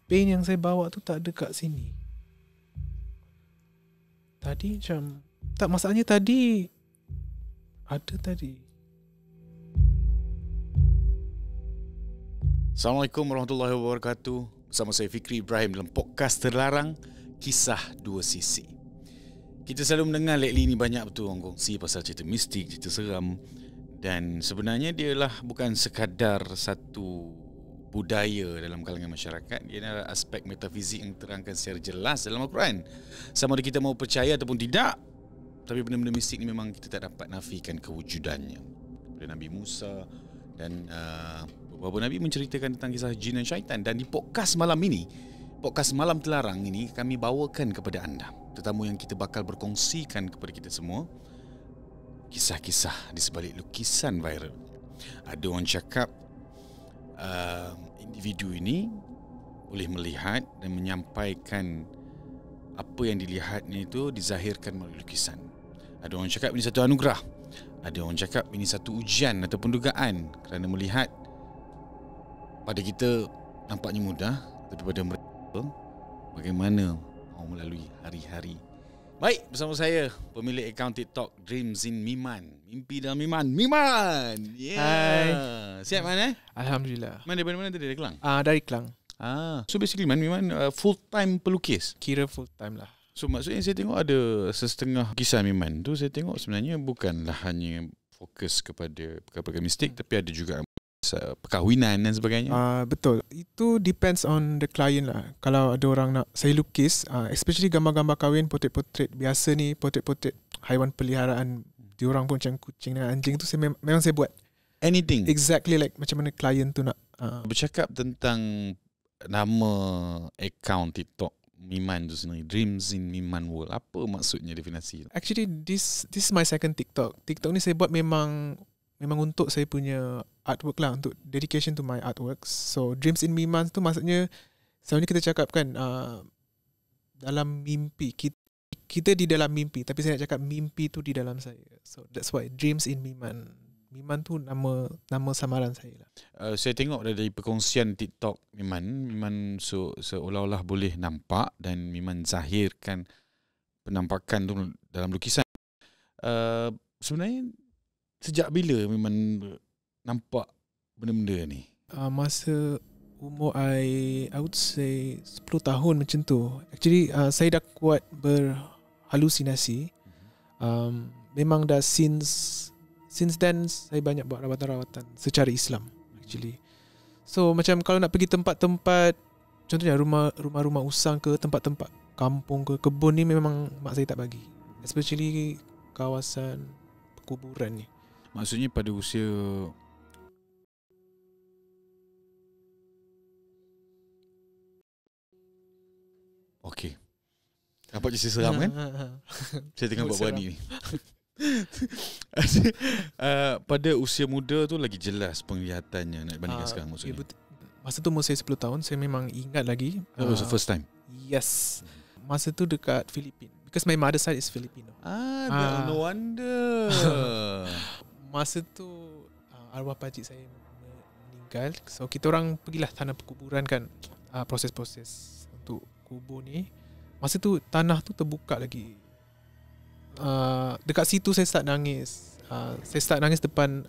paint yang saya bawa tu tak ada kat sini. Tadi macam tak, masalahnya tadi ada tadi. Assalamualaikum warahmatullahi wabarakatuh. Bersama saya Fikry Ibrahim dalam podcast Terlarang, Kisah Dua Sisi. Kita selalu mendengar lately ni banyak betul orang kongsi pasal cerita mistik, cerita seram. Dan sebenarnya dia lah bukan sekadar satu budaya dalam kalangan masyarakat. Dia adalah aspek metafizik yang terangkan secara jelas dalam Al-Quran. Sama ada kita mau percaya ataupun tidak, tapi benda-benda mistik ni memang kita tak dapat nafikan kewujudannya. Daripada Nabi Musa dan beberapa Nabi menceritakan tentang kisah jin dan syaitan. Dan di podcast malam ini, podcast Malam Terlarang ini, kami bawakan kepada anda tetamu yang kita bakal berkongsikan kepada kita semua kisah-kisah di sebalik lukisan viral. Ada orang cakap individu ini boleh melihat dan menyampaikan apa yang dilihatnya itu dizahirkan melalui lukisan. Ada orang cakap ini satu anugerah. Ada orang cakap ini satu ujian ataupun dugaan kerana melihat pada kita nampaknya mudah, tapi pada mereka bagaimana mau melalui hari-hari. Baik, bersama saya pemilik akaun TikTok Dreams in Miman. Mimpi dalam Miman. Miman. Yeah. Hai. Siap mana? Alhamdulillah. Mana dari mana tadi? Dari Kelang? Dari Kelang. So basically Miman full time pelukis. Kira full time lah. So maksudnya saya tengok ada setengah kisah Miman tu, saya tengok sebenarnya bukanlah hanya fokus kepada perkara-perkara mistik, tapi ada juga perkahwinan dan sebagainya. Betul. Itu depends on the client lah. Kalau ada orang nak saya lukis, especially gambar-gambar kahwin, potret-potret biasa ni, potret-potret haiwan peliharaan, diorang pun macam kucing dan anjing tu, saya memang saya buat. Anything. Exactly like macam mana client tu nak. Bercakap tentang nama akaun TikTok Miman tu sendiri, Dreams in Miman World, apa maksudnya, definisi? Actually this is my second TikTok. TikTok ni saya buat memang untuk saya punya artwork lah, untuk dedication to my artworks. So Dreams in Miman tu maksudnya selalunya kita cakap kan dalam mimpi, kita di dalam mimpi, tapi saya nak cakap mimpi tu di dalam saya. So that's why Dreams in Miman. Miman tu nama samaran saya lah. Saya tengok dari perkongsian TikTok Miman seolah-olah boleh nampak dan Miman zahirkan penampakan tu dalam lukisan. Sebenarnya sejak bila Miman nampak benda-benda ni? Masa umur I would say 10 tahun macam tu. Actually saya dah kuat berhalusinasi. Memang dah since then saya banyak buat rawatan-rawatan secara Islam actually. So macam kalau nak pergi tempat-tempat, contohnya rumah-rumah usang ke, tempat-tempat kampung ke, kebun ni, memang mak saya tak bagi. Especially kawasan perkuburan ni. Maksudnya pada usia okey. Nampak je seram kan? Saya tengah buat berani ni. Pada usia muda tu lagi jelas penglihatannya nak bandingkan sekarang maksudnya. Masa tu umur saya 10 tahun, saya memang ingat lagi. That was the first time? Yes. Masa tu dekat Filipina. Because my mother side is Filipino. No wonder. Masa tu arwah pakcik saya meninggal. So kita orang pergilah tanah perkuburan kan, proses-proses untuk kubur ni. Masa tu tanah tu terbuka lagi. Dekat situ saya start nangis. Saya start nangis depan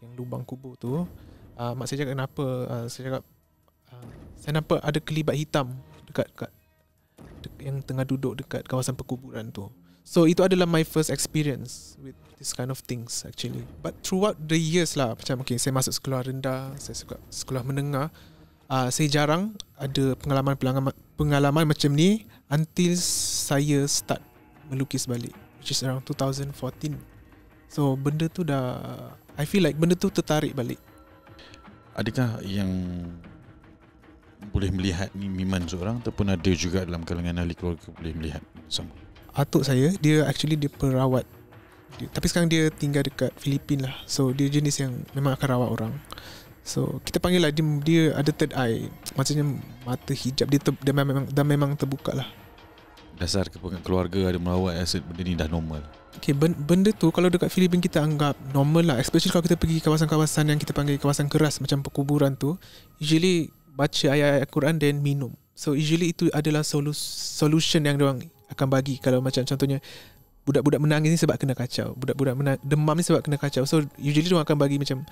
yang lubang kubur tu. Mak saya cakap kenapa? Saya cakap saya nampak ada kelibat hitam dekat yang tengah duduk dekat kawasan perkuburan tu. So itu adalah my first experience with this kind of things actually. But throughout the years lah, macam okay, saya masuk sekolah rendah, saya sekolah menengah, saya jarang ada pengalaman macam ni until saya start melukis balik, which is around 2014. So benda tu dah, I feel like benda tu tertarik balik. Adakah yang boleh melihat ni Miman seorang, ataupun ada juga dalam kalangan ahli keluarga boleh melihat sama? Atuk saya, dia perawat. Tapi sekarang dia tinggal dekat Filipina lah. So dia jenis yang memang akan rawat orang. So kita panggil lah dia ada third eye. Maksudnya mata hijab dia memang terbuka lah. Dasar keluarga ada merawat, benda ni dah normal. Okay, benda tu kalau dekat Filipina kita anggap normal lah. Especially kalau kita pergi kawasan-kawasan yang kita panggil kawasan keras macam perkuburan tu. Usually baca ayat-ayat Quran dan minum. So usually itu adalah solution yang diorang akan bagi. Kalau macam contohnya budak-budak menangis ni sebab kena kacau, budak-budak demam ni sebab kena kacau. So usually diorang akan bagi macam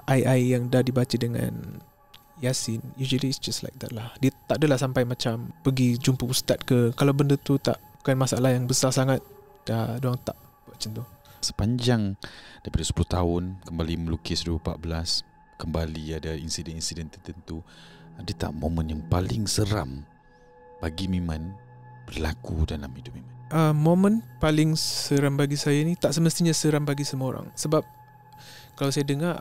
ayat-ayat yang dah dibaca dengan Yasin. Usually it's just like that lah. Dia tak adalah sampai macam pergi jumpa ustaz ke. Kalau benda tu bukan masalah yang besar sangat, diorang tak buat macam tu. Sepanjang daripada 10 tahun kembali melukis 2014, kembali ada insiden-insiden tertentu, ada tak momen yang paling seram bagi Miman berlaku dalam hidup Miman? Momen paling seram bagi saya ni tak semestinya seram bagi semua orang. Sebab kalau saya dengar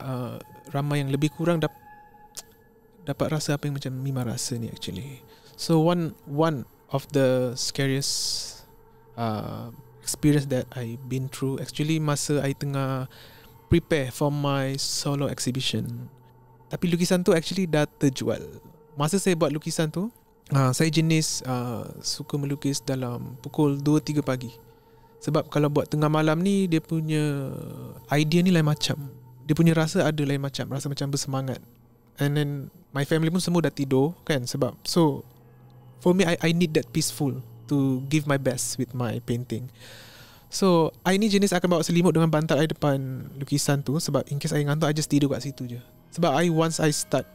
ramai yang lebih kurang dapat rasa apa yang macam Miman rasa ni actually. So one of the scariest experience that I been through actually masa I tengah prepare for my solo exhibition. Tapi lukisan tu actually dah terjual. Masa saya buat lukisan tu, saya jenis suka melukis dalam pukul 2-3 pagi. Sebab kalau buat tengah malam ni, dia punya idea ni lain macam. Dia punya rasa ada lain macam, rasa macam bersemangat. And then my family pun semua dah tidur kan. Sebab so for me I need that peaceful to give my best with my painting. So I ni jenis akan bawa selimut dengan bantal I depan lukisan tu. Sebab in case I ngantuk, I just tidur kat situ je. Sebab once I start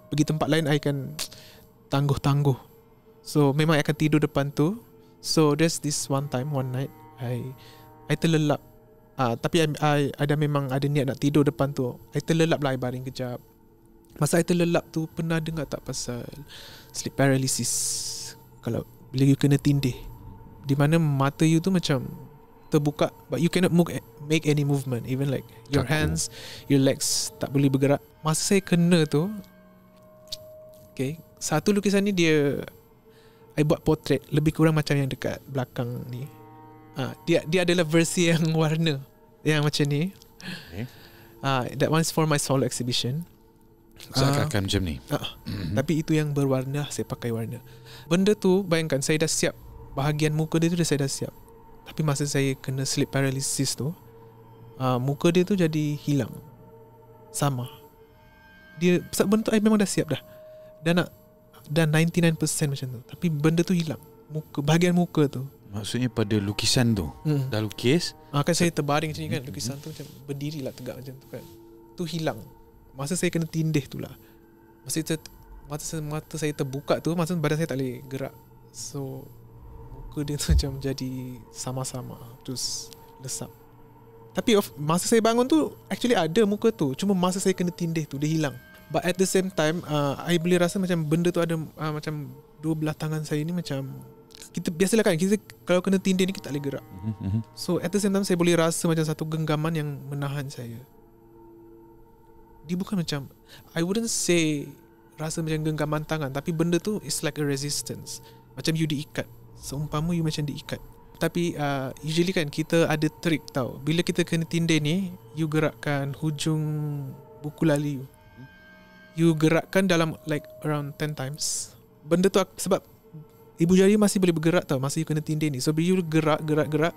pergi tempat lain, I akan tangguh. So memang I akan tidur depan tu. So there's this one night I terlelap. Tapi I ada memang ada niat nak tidur depan tu. I terlelap lah, I baring kejap. Masa I terlelap tu, pernah dengar tak pasal sleep paralysis? Kalau bila you kena tindih, di mana mata you tu macam terbuka, but you cannot make any movement. Even like your hands, your legs tak boleh bergerak. Masa saya kena tu, okay, satu lukisan ni I buat portrait lebih kurang macam yang dekat belakang ni. Dia adalah versi yang warna, yang macam ni. Okay. That one is for my solo exhibition. Seakan-akan macam ni. Tapi itu yang berwarna, saya pakai warna. Benda tu, bayangkan saya dah siap, bahagian muka dia tu saya dah siap. Tapi masa saya kena sleep paralysis tu, muka dia tu jadi hilang. Sama. Dia bentuk I memang dah siap dah. Dan 99% macam tu. Tapi benda tu hilang. Bahagian muka tu. Maksudnya pada lukisan tu, dah lukis, kan saya terbaring macam ni kan. Lukisan tu macam berdiri lah tegak macam tu kan. Tu hilang. Masa saya kena tindih tu lah. Mata saya terbuka tu, masa badan saya tak boleh gerak. So muka dia tu macam jadi sama-sama, terus lesap. Tapi masa saya bangun tu, actually ada muka tu. Cuma masa saya kena tindih tu, dia hilang. But at the same time, I boleh rasa macam benda tu ada macam dua belah tangan saya ni macam, kita biasalah kan, kita kalau kena tindih ni kita tak boleh gerak. So at the same time, saya boleh rasa macam satu genggaman yang menahan saya. Dia bukan macam, I wouldn't say rasa macam genggaman tangan, tapi benda tu is like a resistance. Macam you diikat, seumpama you macam diikat. Tapi usually kan kita ada trik tau. Bila kita kena tindih ni, you gerakkan hujung buku lali you. You gerakkan dalam like around 10 times. Benda tu sebab ibu jari masih boleh bergerak tau masa you kena tindih ni. So bila you gerak,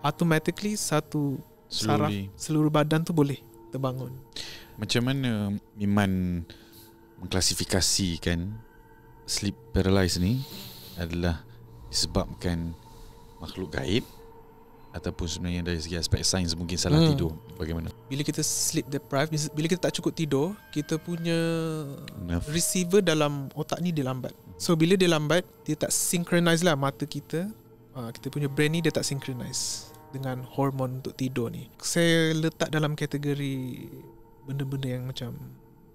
automatically satu saraf seluruh badan tu boleh terbangun. Macam mana Miman mengklasifikasikan sleep paralysis ni adalah disebabkan makhluk gaib ataupun sebenarnya dari segi aspek sains mungkin salah tidur? Bagaimana? Bila kita sleep deprived, bila kita tak cukup tidur, kita punya receiver dalam otak ni dia lambat. So bila dia lambat, dia tak synchronize lah mata kita. Kita punya brain ni dia tak synchronize dengan hormon untuk tidur ni. Saya letak dalam kategori benda-benda yang macam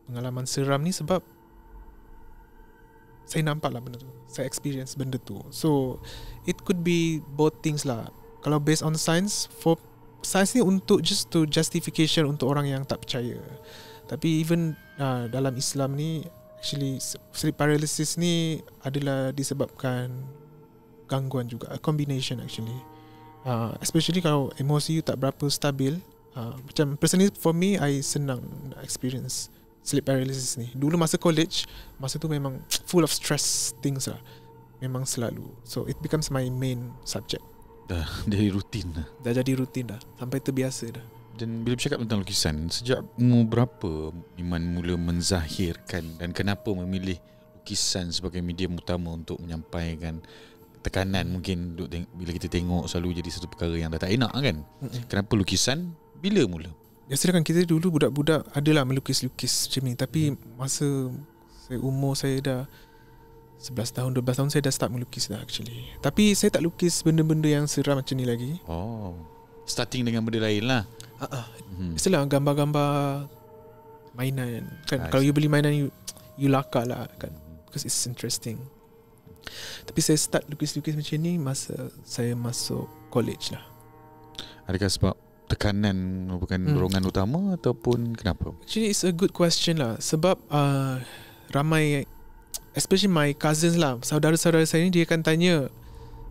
pengalaman seram ni sebab saya nampak lah benda tu, saya experience benda tu. So it could be both things lah. Kalau based on science, for science ni untuk just to justification untuk orang yang tak percaya. Tapi even dalam Islam ni, actually sleep paralysis ni adalah disebabkan gangguan juga, a combination actually. Especially kalau emosi you tak berapa stabil. Macam personally for me, I senang nak experience sleep paralysis ni. Dulu masa college, masa tu memang full of stress things lah. Memang selalu. So it becomes my main subject. Dah jadi rutin dah. Dah jadi rutin dah. Sampai terbiasa dah. Dan bila bercakap tentang lukisan, sejak umur berapa Miman mula menzahirkan dan kenapa memilih lukisan sebagai medium utama untuk menyampaikan tekanan mungkin bila kita tengok selalu jadi satu perkara yang dah tak enak kan? Kenapa lukisan? Bila mula? Biasanya kan kita dulu budak-budak adalah melukis-lukis macam ni, tapi masa umur saya dah 11 tahun, 12 tahun saya dah start melukis dah actually. Tapi saya tak lukis benda-benda yang seram macam ni lagi. Oh, starting dengan benda lain lah. Biasalah gambar-gambar mainan kan. Kalau you beli mainan you lakar lah kan, because it's interesting. Tapi saya start lukis-lukis macam ni masa saya masuk college lah. Adakah sebab tekanan merupakan dorongan utama ataupun kenapa? Actually it's a good question lah. Sebab ramai, especially my cousins lah, saudara-saudara saya ni, dia akan tanya,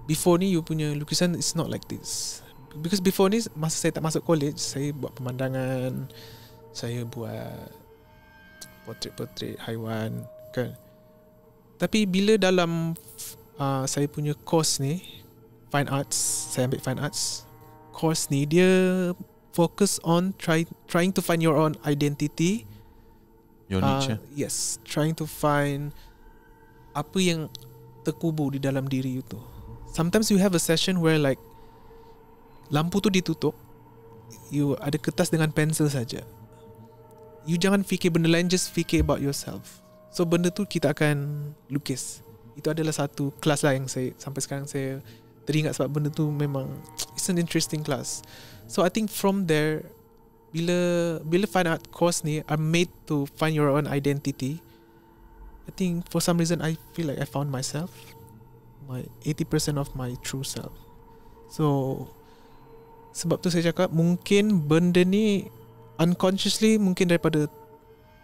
before ni you punya lukisan is not like this. Because before ni, masa saya tak masuk college, saya buat pemandangan, saya buat portrait-portrait haiwan kan. Tapi bila dalam saya punya course ni, fine arts, saya ambil fine arts, course ni dia focus on trying to find your own identity, your niche. Yes, trying to find apa yang terkubur di dalam diri you tu. Sometimes you have a session where like lampu tu ditutup, you ada kertas dengan pensel saja. You jangan fikir benda lain, just fikir about yourself. So benda tu kita akan lukis. Itu adalah satu kelas lah yang saya sampai sekarang saya teringat, sebab benda tu memang it's an interesting class. So I think from there, bila fine art course ni are made to find your own identity, I think for some reason I feel like I found myself, my 80% of my true self. So sebab tu saya cakap mungkin benda ni unconsciously, mungkin daripada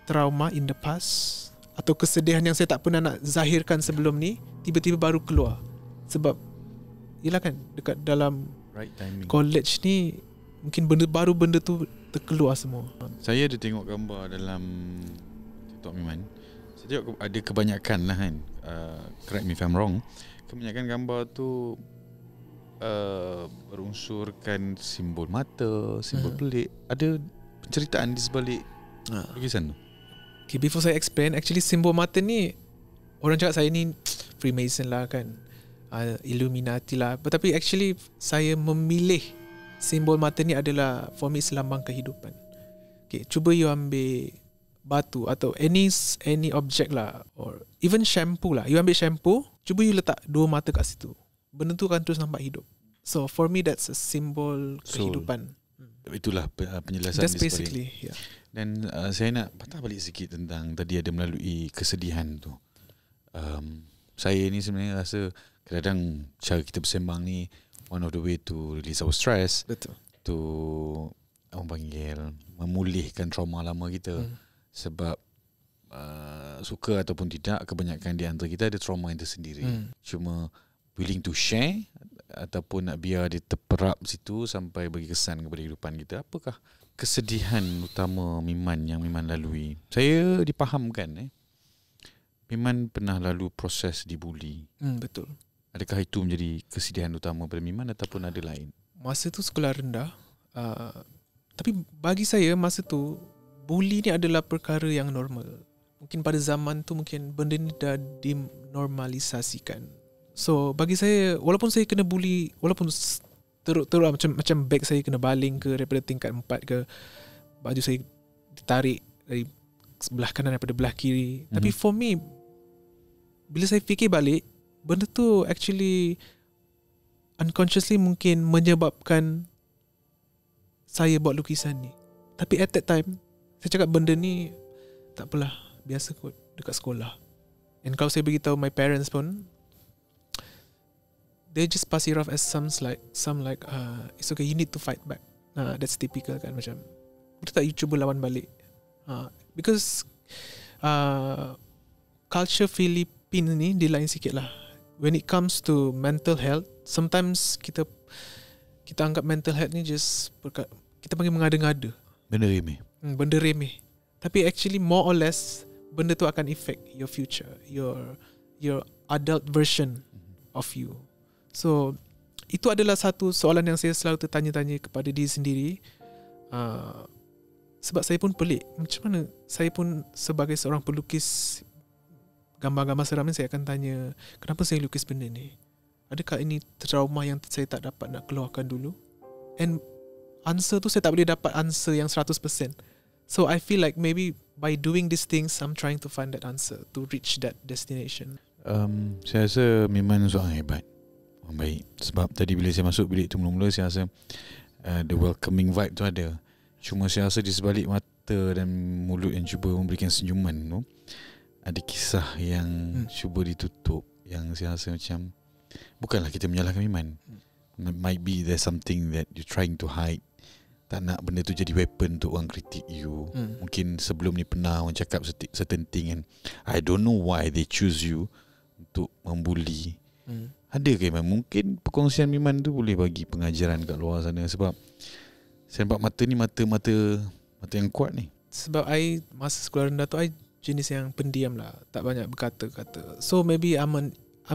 trauma in the past atau kesedihan yang saya tak pernah nak zahirkan sebelum ni, tiba-tiba baru keluar. Sebab yelah kan, dekat dalam right timing college ni mungkin benda tu terkeluar semua. Saya ada tengok gambar dalam TikTok Miman. Saya tengok ada kebanyakan lah kan, correct me if I'm wrong, kebanyakan gambar tu berunsurkan simbol mata, simbol pelik. Ada penceritaan di sebalik lukisan tu? Okay, before saya explain, actually simbol mata ni, orang cakap saya ni Freemason lah kan, Illuminati lah. Tapi actually saya memilih simbol mata ni adalah for me lambang kehidupan. Okay, cuba you ambil batu atau any object lah, or even shampoo lah. You ambil shampoo, cuba you letak dua mata kat situ, benda tu akan terus nampak hidup. So for me that's a symbol kehidupan. Itulah penjelasan. That's basically, yeah. Dan saya nak patah balik sikit tentang tadi ada melalui kesedihan tu. Saya ni sebenarnya rasa kadang-kadang cara kita bersembang ni one of the way to release our stress. Betul. To orang panggil memulihkan trauma lama kita. Sebab suka ataupun tidak, kebanyakan di antara kita ada trauma yang tersendiri. Cuma willing to share ataupun nak biar dia terperap situ sampai bagi kesan kepada kehidupan kita. Apakah kesedihan utama Miman yang Miman lalui? Saya dipahamkan Miman pernah lalu proses dibuli. Betul. Adakah itu menjadi kesedihan utama pada Miman ataupun ada lain? Masa tu sekolah rendah, tapi bagi saya masa tu bully ni adalah perkara yang normal. Mungkin pada zaman tu mungkin benda ni dah dinormalisasikan. So bagi saya, walaupun saya kena bully, walaupun teruk-teruk macam beg saya kena baling ke daripada tingkat 4 ke, baju saya ditarik dari sebelah kanan daripada belah kiri. Tapi for me, bila saya fikir balik, benda tu actually unconsciously mungkin menyebabkan saya buat lukisan ni. Tapi at that time, saya cakap benda ni tak apalah, biasa kot dekat sekolah. And kalau saya beritahu my parents pun, they just pass it off as some like it's okay, you need to fight back. That's typical kan, macam betul tak you cuba lawan balik. Because culture Philippines ni dia lain sikit lah. When it comes to mental health, sometimes kita anggap mental health ni just kita panggil mengada-ngada, benda remeh. Benda remeh. Tapi actually more or less benda tu akan affect your future, your adult version of you. So itu adalah satu soalan yang saya selalu tertanya-tanya kepada diri sendiri. Sebab saya pun pelik, macam mana saya pun sebagai seorang pelukis gambar-gambar seram ni, saya akan tanya, kenapa saya lukis benda ni? Adakah ini trauma yang saya tak dapat nak keluarkan dulu? And answer tu, saya tak boleh dapat answer yang 100%. So I feel like maybe by doing these things, I'm trying to find that answer to reach that destination. Saya rasa Miman seorang hebat, orang baik. Sebab tadi bila saya masuk bilik tu mula-mula, saya rasa the welcoming vibe tu ada. Cuma saya rasa di sebalik mata dan mulut yang cuba memberikan senyuman tu, ada kisah yang cuba ditutup, yang saya rasa macam, bukanlah kita menyalahkan Miman, might be there's something that you're trying to hide. Tak nak benda tu jadi weapon untuk orang kritik you. Mungkin sebelum ni pernah orang cakap certain thing, and I don't know why they choose you untuk membuli. Ada ke Miman? Mungkin perkongsian Miman tu boleh bagi pengajaran kat luar sana. Sebab saya nampak mata ni mata yang kuat ni. Sebab I masa sekolah rendah tu, I jenis yang pendiam lah, tak banyak berkata-kata. So maybe I'm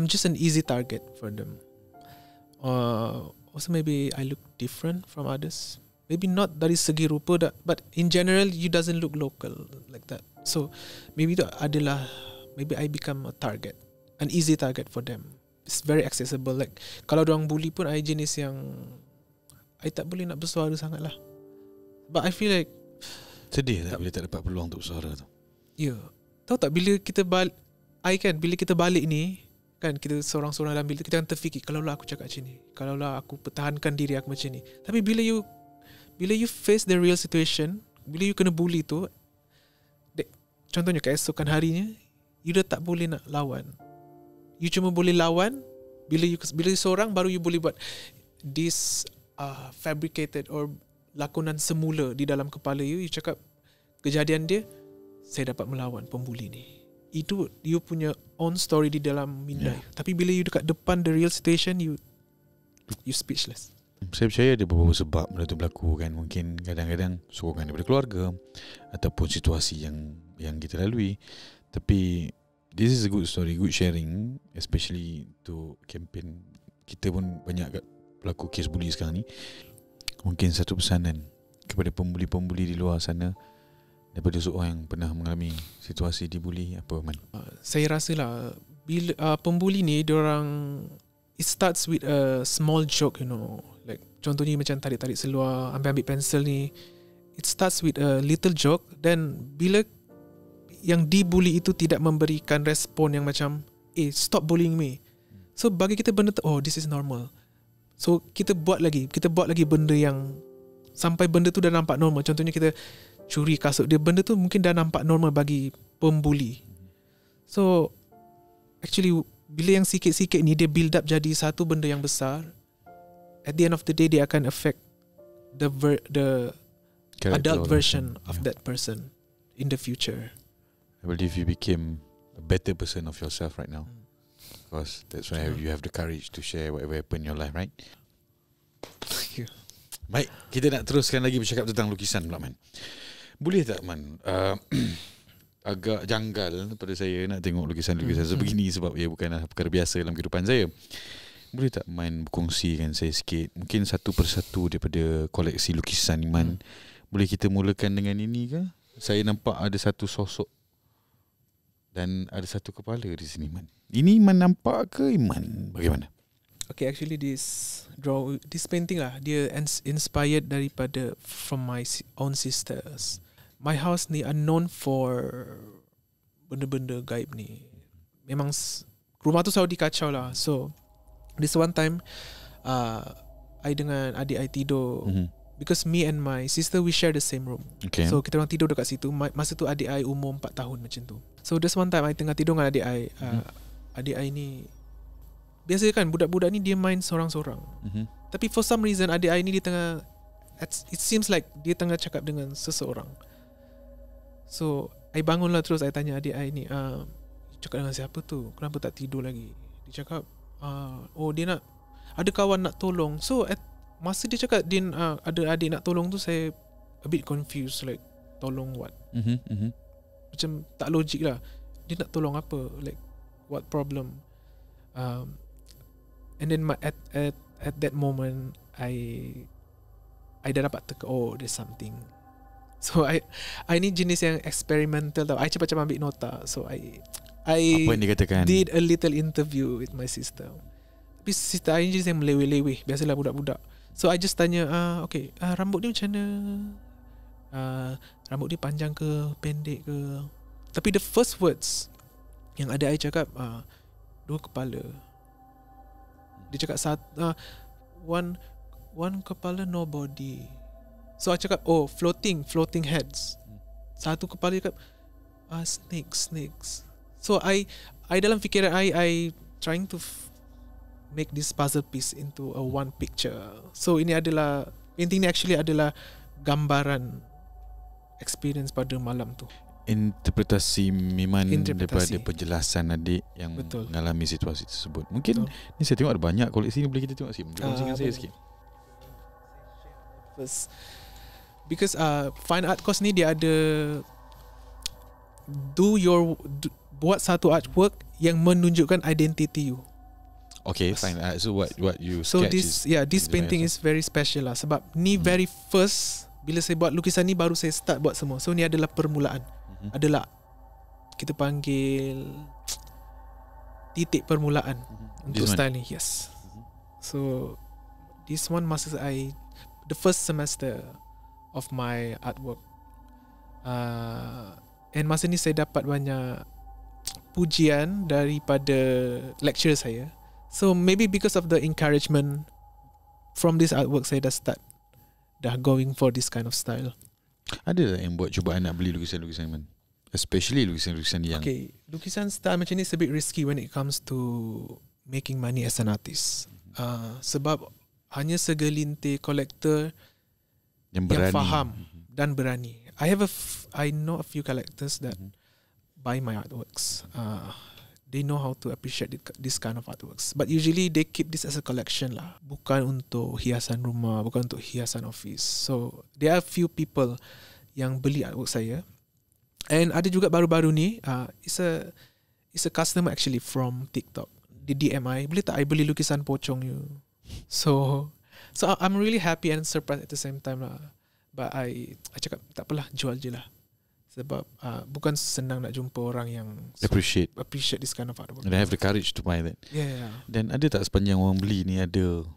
just an easy target for them. Also maybe I look different from others. Maybe not dari segi rupa, but in general you doesn't look local like that. So maybe itu adalah, maybe I become a target, an easy target for them. It's very accessible. Like kalau orang bully pun, I jenis yang I tak boleh nak bersuara sangat lah. But I feel like sedih tak bila tak dapat peluang untuk bersuara tu. Ya, tahu tak, bila kita bila kita balik ni kan, kita seorang-seorang dalam bilik, kita akan terfikir, kalaulah aku cakap macam ni, kalaulah aku pertahankan diri aku macam ni. Tapi bila you face the real situation, bila you kena bully tu, contohnya keesokan harinya, you dah tak boleh nak lawan. You cuma boleh lawan bila seorang, baru you boleh buat this fabricated or lakonan semula di dalam kepala you. You cakap kejadian dia, saya dapat melawan pembuli ni. Itu you punya own story di dalam minda. Tapi bila you dekat depan the real situation, you speechless. Saya percaya ada beberapa sebab benda tu berlaku kan. Mungkin kadang-kadang sokongan daripada keluarga ataupun situasi yang kita lalui. Tapi this is a good story, good sharing, especially to campaign. Kita pun banyak berlaku kes bully sekarang ni. Mungkin satu pesanan kepada pembuli-pembuli di luar sana, daripada seorang yang pernah mengalami situasi dibuli, apa Man? Saya rasa lah, bila pembuli ni, diorang, it starts with a small joke, you know. Like contohnya macam tarik-tarik seluar, ambil pensel ni. It starts with a little joke. Then bila yang dibuli itu tidak memberikan respon yang macam, stop bullying me. So bagi kita benda tu, this is normal. So kita buat lagi benda yang sampai benda tu dah nampak normal. Contohnya kita curi kasut dia, benda tu mungkin dah nampak normal bagi pembuli. So actually bila yang sikit-sikit ni dia build up jadi satu benda yang besar, at the end of the day dia akan affect the adult version of that person in the future. I believe you became a better person of yourself right now. Because that's why you have the courage to share whatever happened in your life, right? Thank you. Baik, kita nak teruskan lagi bercakap tentang lukisan pula Man. Boleh tak Man, agak janggal pada saya nak tengok lukisan-lukisan sebegini, sebab ia bukanlah perkara biasa dalam kehidupan saya. Boleh tak Man berkongsikan saya sikit, mungkin satu persatu daripada koleksi lukisan Man? Boleh kita mulakan dengan ini ke? Saya nampak ada satu sosok dan ada satu kepala di sini Man. Ini Iman nampak ke Iman? Bagaimana? Okay, actually this painting lah, dia inspired daripada from my own sisters. My house ni are known for benda-benda gaib ni. Memang rumah tu selalu dikacau lah. So this one time I dengan adik I tidur, because me and my sister we share the same room. Okay. So kita orang tidur dekat situ. Masa tu adik I umur 4 tahun macam tu. So this one time I tengah tidur dengan adik I. Adik I ni, biasa kan budak-budak ni dia main seorang-seorang. Tapi for some reason adik I ni dia tengah, it seems like dia tengah cakap dengan seseorang. So I bangun lah, terus I tanya adik I ni, cakap dengan siapa tu? Kenapa tak tidur lagi? Dia cakap, dia nak, ada kawan nak tolong. So masa dia cakap dia ada adik nak tolong tu, saya a bit confused, like tolong what? Macam tak logik lah. Dia nak tolong apa? Like what problem? And then at that moment I I dah dapat teka, oh there's something. So I ni jenis yang experimental tau. I cepat-cepat ambil nota. So I apa yang dikatakan? Did a little interview with my sister. Tapi sister I jenis yang meleweh-leweh, biasalah budak-budak. So I just tanya, okay, rambut dia macam mana? Rambut dia panjang ke, pendek ke? Tapi the first words yang ada I cakap, 2 kepala. Dia cakap one kepala, no body. So I cakap, oh, floating heads. 1 kepala, dia cakap, snakes. So I dalam fikiran I trying to make this puzzle piece into a one picture. So ini adalah, painting ni actually adalah gambaran experience pada malam tu. Interpretasi Miman daripada penjelasan adik yang mengalami situasi tersebut. Mungkin ni saya tengok ada banyak koleksi ni, boleh kita tengok sikit. Kongsikan saya sikit. First, because fine art course ni dia ada buat satu artwork yang menunjukkan identity you. Okay, fine. So what you so sketch this painting is very special lah, sebab ni very first bila saya buat lukisan ni, baru saya start buat semua. So ni adalah permulaan. Adalah kita panggil titik permulaan untuk style ni. Yes. So this one masa the first semester of my artwork, and masa ni saya dapat banyak pujian daripada lecturer saya. So maybe because of the encouragement from this artwork, saya dah going for this kind of style. Ada yang buat cubaan nak beli lukisan-lukisan man? Especially lukisan-lukisan yang lukisan style macam ni is a bit risky when it comes to making money as an artist. Sebab hanya segelintir collector yang faham dan berani. I know a few collectors that buy my artworks. They know how to appreciate this kind of artworks. But usually they keep this as a collection lah. Bukan untuk hiasan rumah, bukan untuk hiasan office. So there are few people yang beli artwork saya. And ada juga baru-baru ni, it's a customer actually from TikTok. Di DM I, boleh tak I beli lukisan pocong you? So I'm really happy and surprised at the same time lah. But I cakap tak apalah, jual je lah. Sebab bukan senang nak jumpa orang yang appreciate this kind of artwork. And I have the courage to buy that. Yeah. Dan ada tak sepanjang orang beli ni ada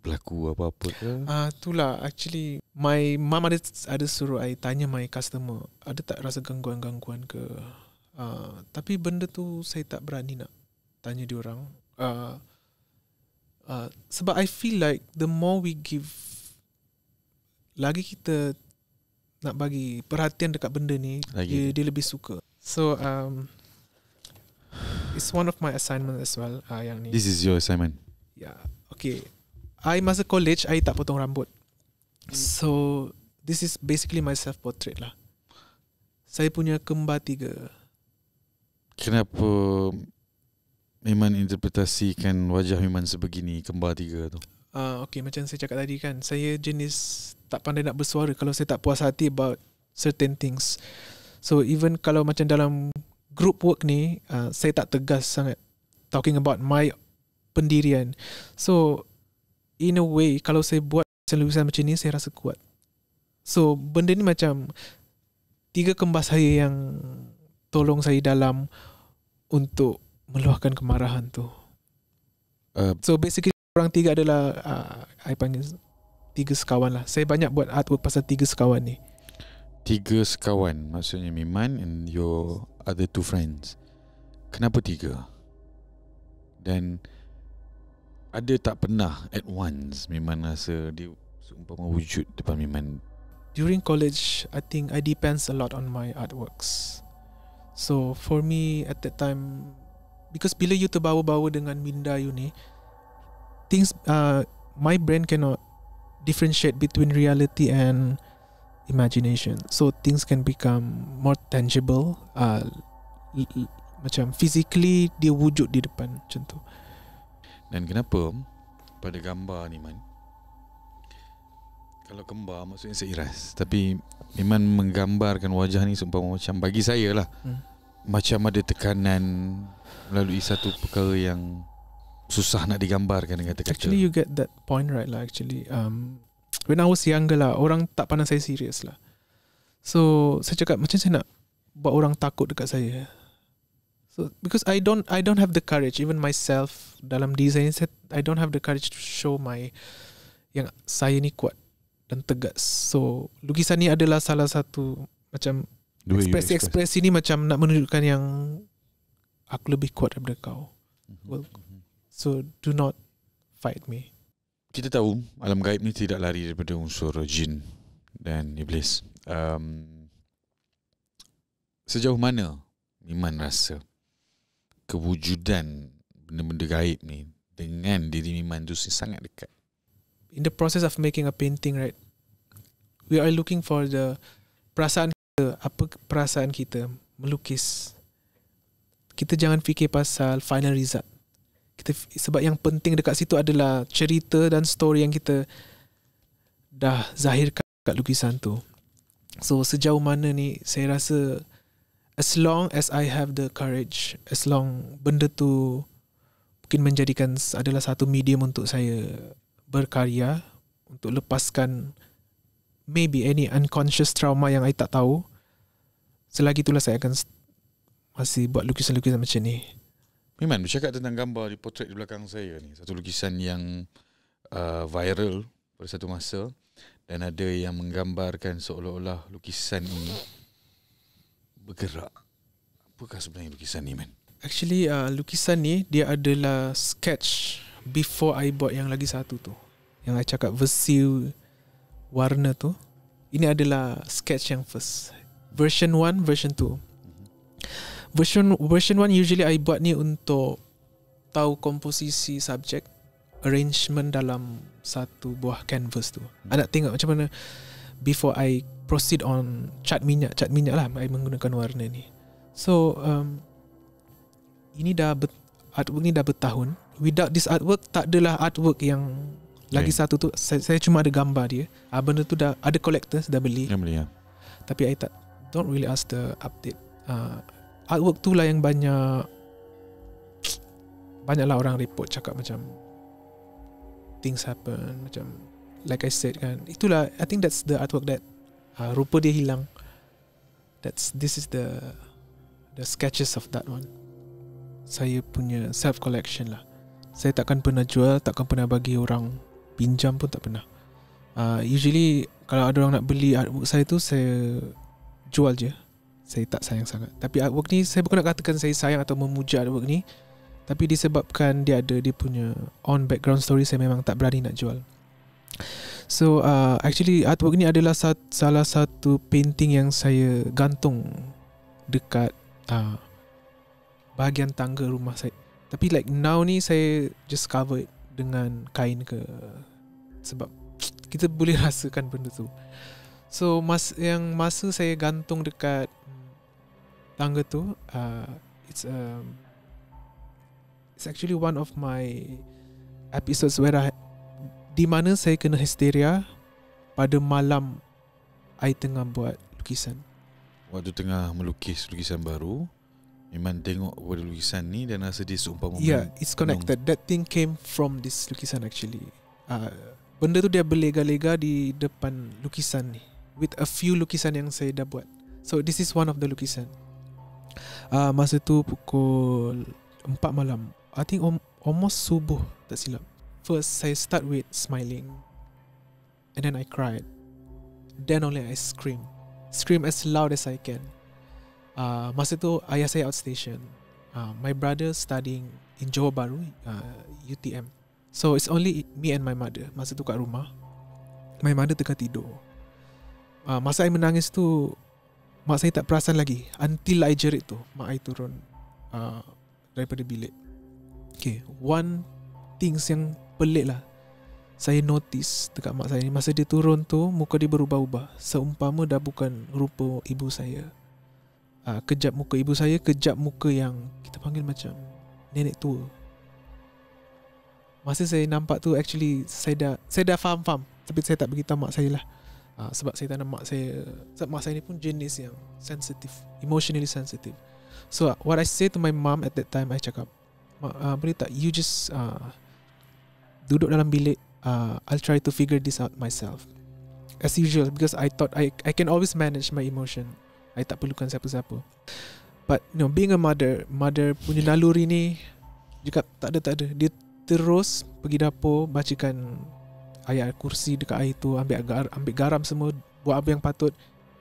berlaku apa-apa ke? Itulah actually my mom ada suruh I tanya my customer, ada tak rasa gangguan-gangguan ke? Tapi benda tu saya tak berani nak tanya diorang. Sebab I feel like the more we give, lagi kita nak bagi perhatian dekat benda ni, dia lebih suka. So it's one of my assignment as well. Yang ni. This is your assignment? Yeah. Okay. I masa college, I tak potong rambut. So this is basically my self-portrait lah. Saya punya kembar 3. Kenapa Miman interpretasikan wajah Miman sebegini, kembar 3 tu? Okay, macam saya cakap tadi kan, saya jenis tak pandai nak bersuara kalau saya tak puas hati about certain things. So even kalau macam dalam group work ni, saya tak tegas sangat talking about my pendirian. So in a way, kalau saya buat lukisan macam ni, saya rasa kuat. So benda ni macam 3 kembar saya yang tolong saya dalam untuk meluahkan kemarahan tu. So basically orang 3 adalah I panggil 3 sekawan lah. Saya banyak buat artwork pasal 3 sekawan ni. 3 sekawan, maksudnya Miman and your other 2 friends. Kenapa 3? Dan ada tak pernah at once Miman rasa dia seumpama wujud depan Miman? During college, I think I depends a lot on my artworks. So for me at that time, because bila you terbawa-bawa dengan minda you ni, things my brain cannot differentiate between reality and imagination. So things can become more tangible, macam physically dia wujud di depan macam tu. Dan kenapa pada gambar ni man, kalau kembar maksudnya seiras, tapi Miman menggambarkan wajah ni seumpama macam, bagi saya lah, macam ada tekanan melalui satu perkara yang susah nak digambarkan dengan kata-kata. Actually you get that point right lah. Actually when I was younger lah, orang tak pandang saya serius lah. So saya cakap macam saya nak buat orang takut dekat saya. So because I don't have the courage, even myself dalam design I don't have the courage to show yang saya ni kuat dan tegas. So lukisan ni adalah salah satu macam ekspresi ni macam nak menunjukkan yang aku lebih kuat daripada kau. Well, so do not fight me. Kita tahu alam gaib ni tidak lari daripada unsur jin dan iblis. Sejauh mana Miman rasa kewujudan benda-benda gaib ni dengan diri Miman tu sangat dekat? In the process of making a painting, right, we are looking for the perasaan kita. Apa perasaan kita melukis? Kita jangan fikir pasal final result. Sebab yang penting dekat situ adalah cerita dan story yang kita dah zahirkan kat lukisan tu. So sejauh mana ni saya rasa as long as I have the courage, as long benda tu mungkin menjadikan adalah satu medium untuk saya berkarya, untuk lepaskan maybe any unconscious trauma yang I tak tahu, selagi itulah saya akan masih buat lukisan-lukisan macam ni. Miman, bercakap tentang gambar di potret di belakang saya ni, satu lukisan yang viral pada satu masa, dan ada yang menggambarkan seolah-olah lukisan ini bergerak. Apakah sebenarnya lukisan ni, Man? Actually, lukisan ni dia adalah sketch before I buat yang lagi satu tu, yang I cakap versi warna tu. Ini adalah sketch yang first, version 1, version 2. Version 1 usually I buat ni untuk tahu komposisi subjek, arrangement dalam satu buah canvas tu. I nak tengok macam mana before I proceed on cat minyak lah I menggunakan warna ni. So ini artwork ni dah bertahun. Without this artwork, tak adalah artwork yang lagi satu tu. Saya cuma ada gambar dia. Benda tu dah ada collectors dah beli. Tapi I don't really ask the update. Artwork tu lah yang banyaklah orang report, cakap macam things happen, macam like I said kan. Itulah, I think that's the artwork that rupa dia hilang. This is the sketches of that one. Saya punya self collection lah. Saya takkan pernah jual, takkan pernah bagi orang pinjam pun, tak pernah. Usually kalau ada orang nak beli artwork saya tu, saya jual je. Saya tak sayang sangat. Tapi artwork ni, saya bukan nak katakan saya sayang atau memuja artwork ni, tapi disebabkan dia ada dia punya on background story, saya memang tak berani nak jual. So actually artwork ni adalah salah satu painting yang saya gantung dekat bahagian tangga rumah saya. Tapi like now ni saya just cover it dengan kain ke, sebab kita boleh rasakan benda tu. So masa saya gantung dekat tangga tu, it's actually one of my episodes where di mana saya kena histeria pada malam I tengah buat lukisan. Waktu tengah melukis lukisan baru, memang tengok pada lukisan ni dan rasa dia seumpama. Yeah, it's connected. That thing came from this lukisan actually. Benda tu dia berlega-lega di depan lukisan ni, with a few lukisan yang saya dah buat. So this is one of the lukisan. Masa tu pukul 4 malam, I think almost subuh, tak silap. First saya start with smiling, and then I cried. Then only I scream as loud as I can. Masa tu ayah saya outstation, my brother studying in Johor Bahru, UTM. So it's only me and my mother. Masa tu kat rumah, my mother tengah tidur. Masa I menangis tu, mak saya tak perasan lagi until I jerit tu, mak I turun daripada bilik. Okay, one things yang pelik lah saya notice dekat mak saya ni, masa dia turun tu, muka dia berubah-ubah, seumpama dah bukan rupa ibu saya. Kejap muka ibu saya, kejap muka yang kita panggil macam nenek tua. Masa saya nampak tu, actually saya dah faham, tapi saya tak beritahu mak saya lah. Sebab saya tak nak mak saya, sebab mak saya ni pun jenis yang sensitive, emotionally sensitive. So what I say to my mom at that time, I cakap, mak, boleh tak you just duduk dalam bilik, I'll try to figure this out myself as usual, because I thought I can always manage my emotion. I tak perlukan siapa-siapa. But being a mother punya naluri ni juga tak ada. Dia terus pergi dapur, bacakan ayat kursi dekat air tu, ambil garam semua, buat apa yang patut,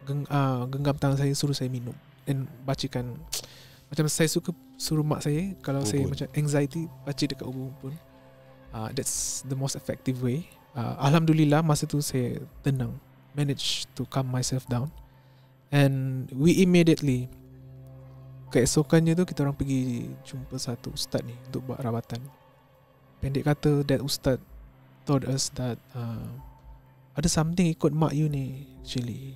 genggam tangan saya, suruh saya minum, dan bacakan. Macam saya suka suruh mak saya, kalau saya macam anxiety, baca dekat ubun pun. That's the most effective way. Alhamdulillah masa tu saya tenang, manage to calm myself down, and we immediately, keesokannya tu kita orang pergi jumpa satu ustaz ni untuk buat rawatan. Pendek kata, that ustaz told us that ada something ikut mak you ni actually.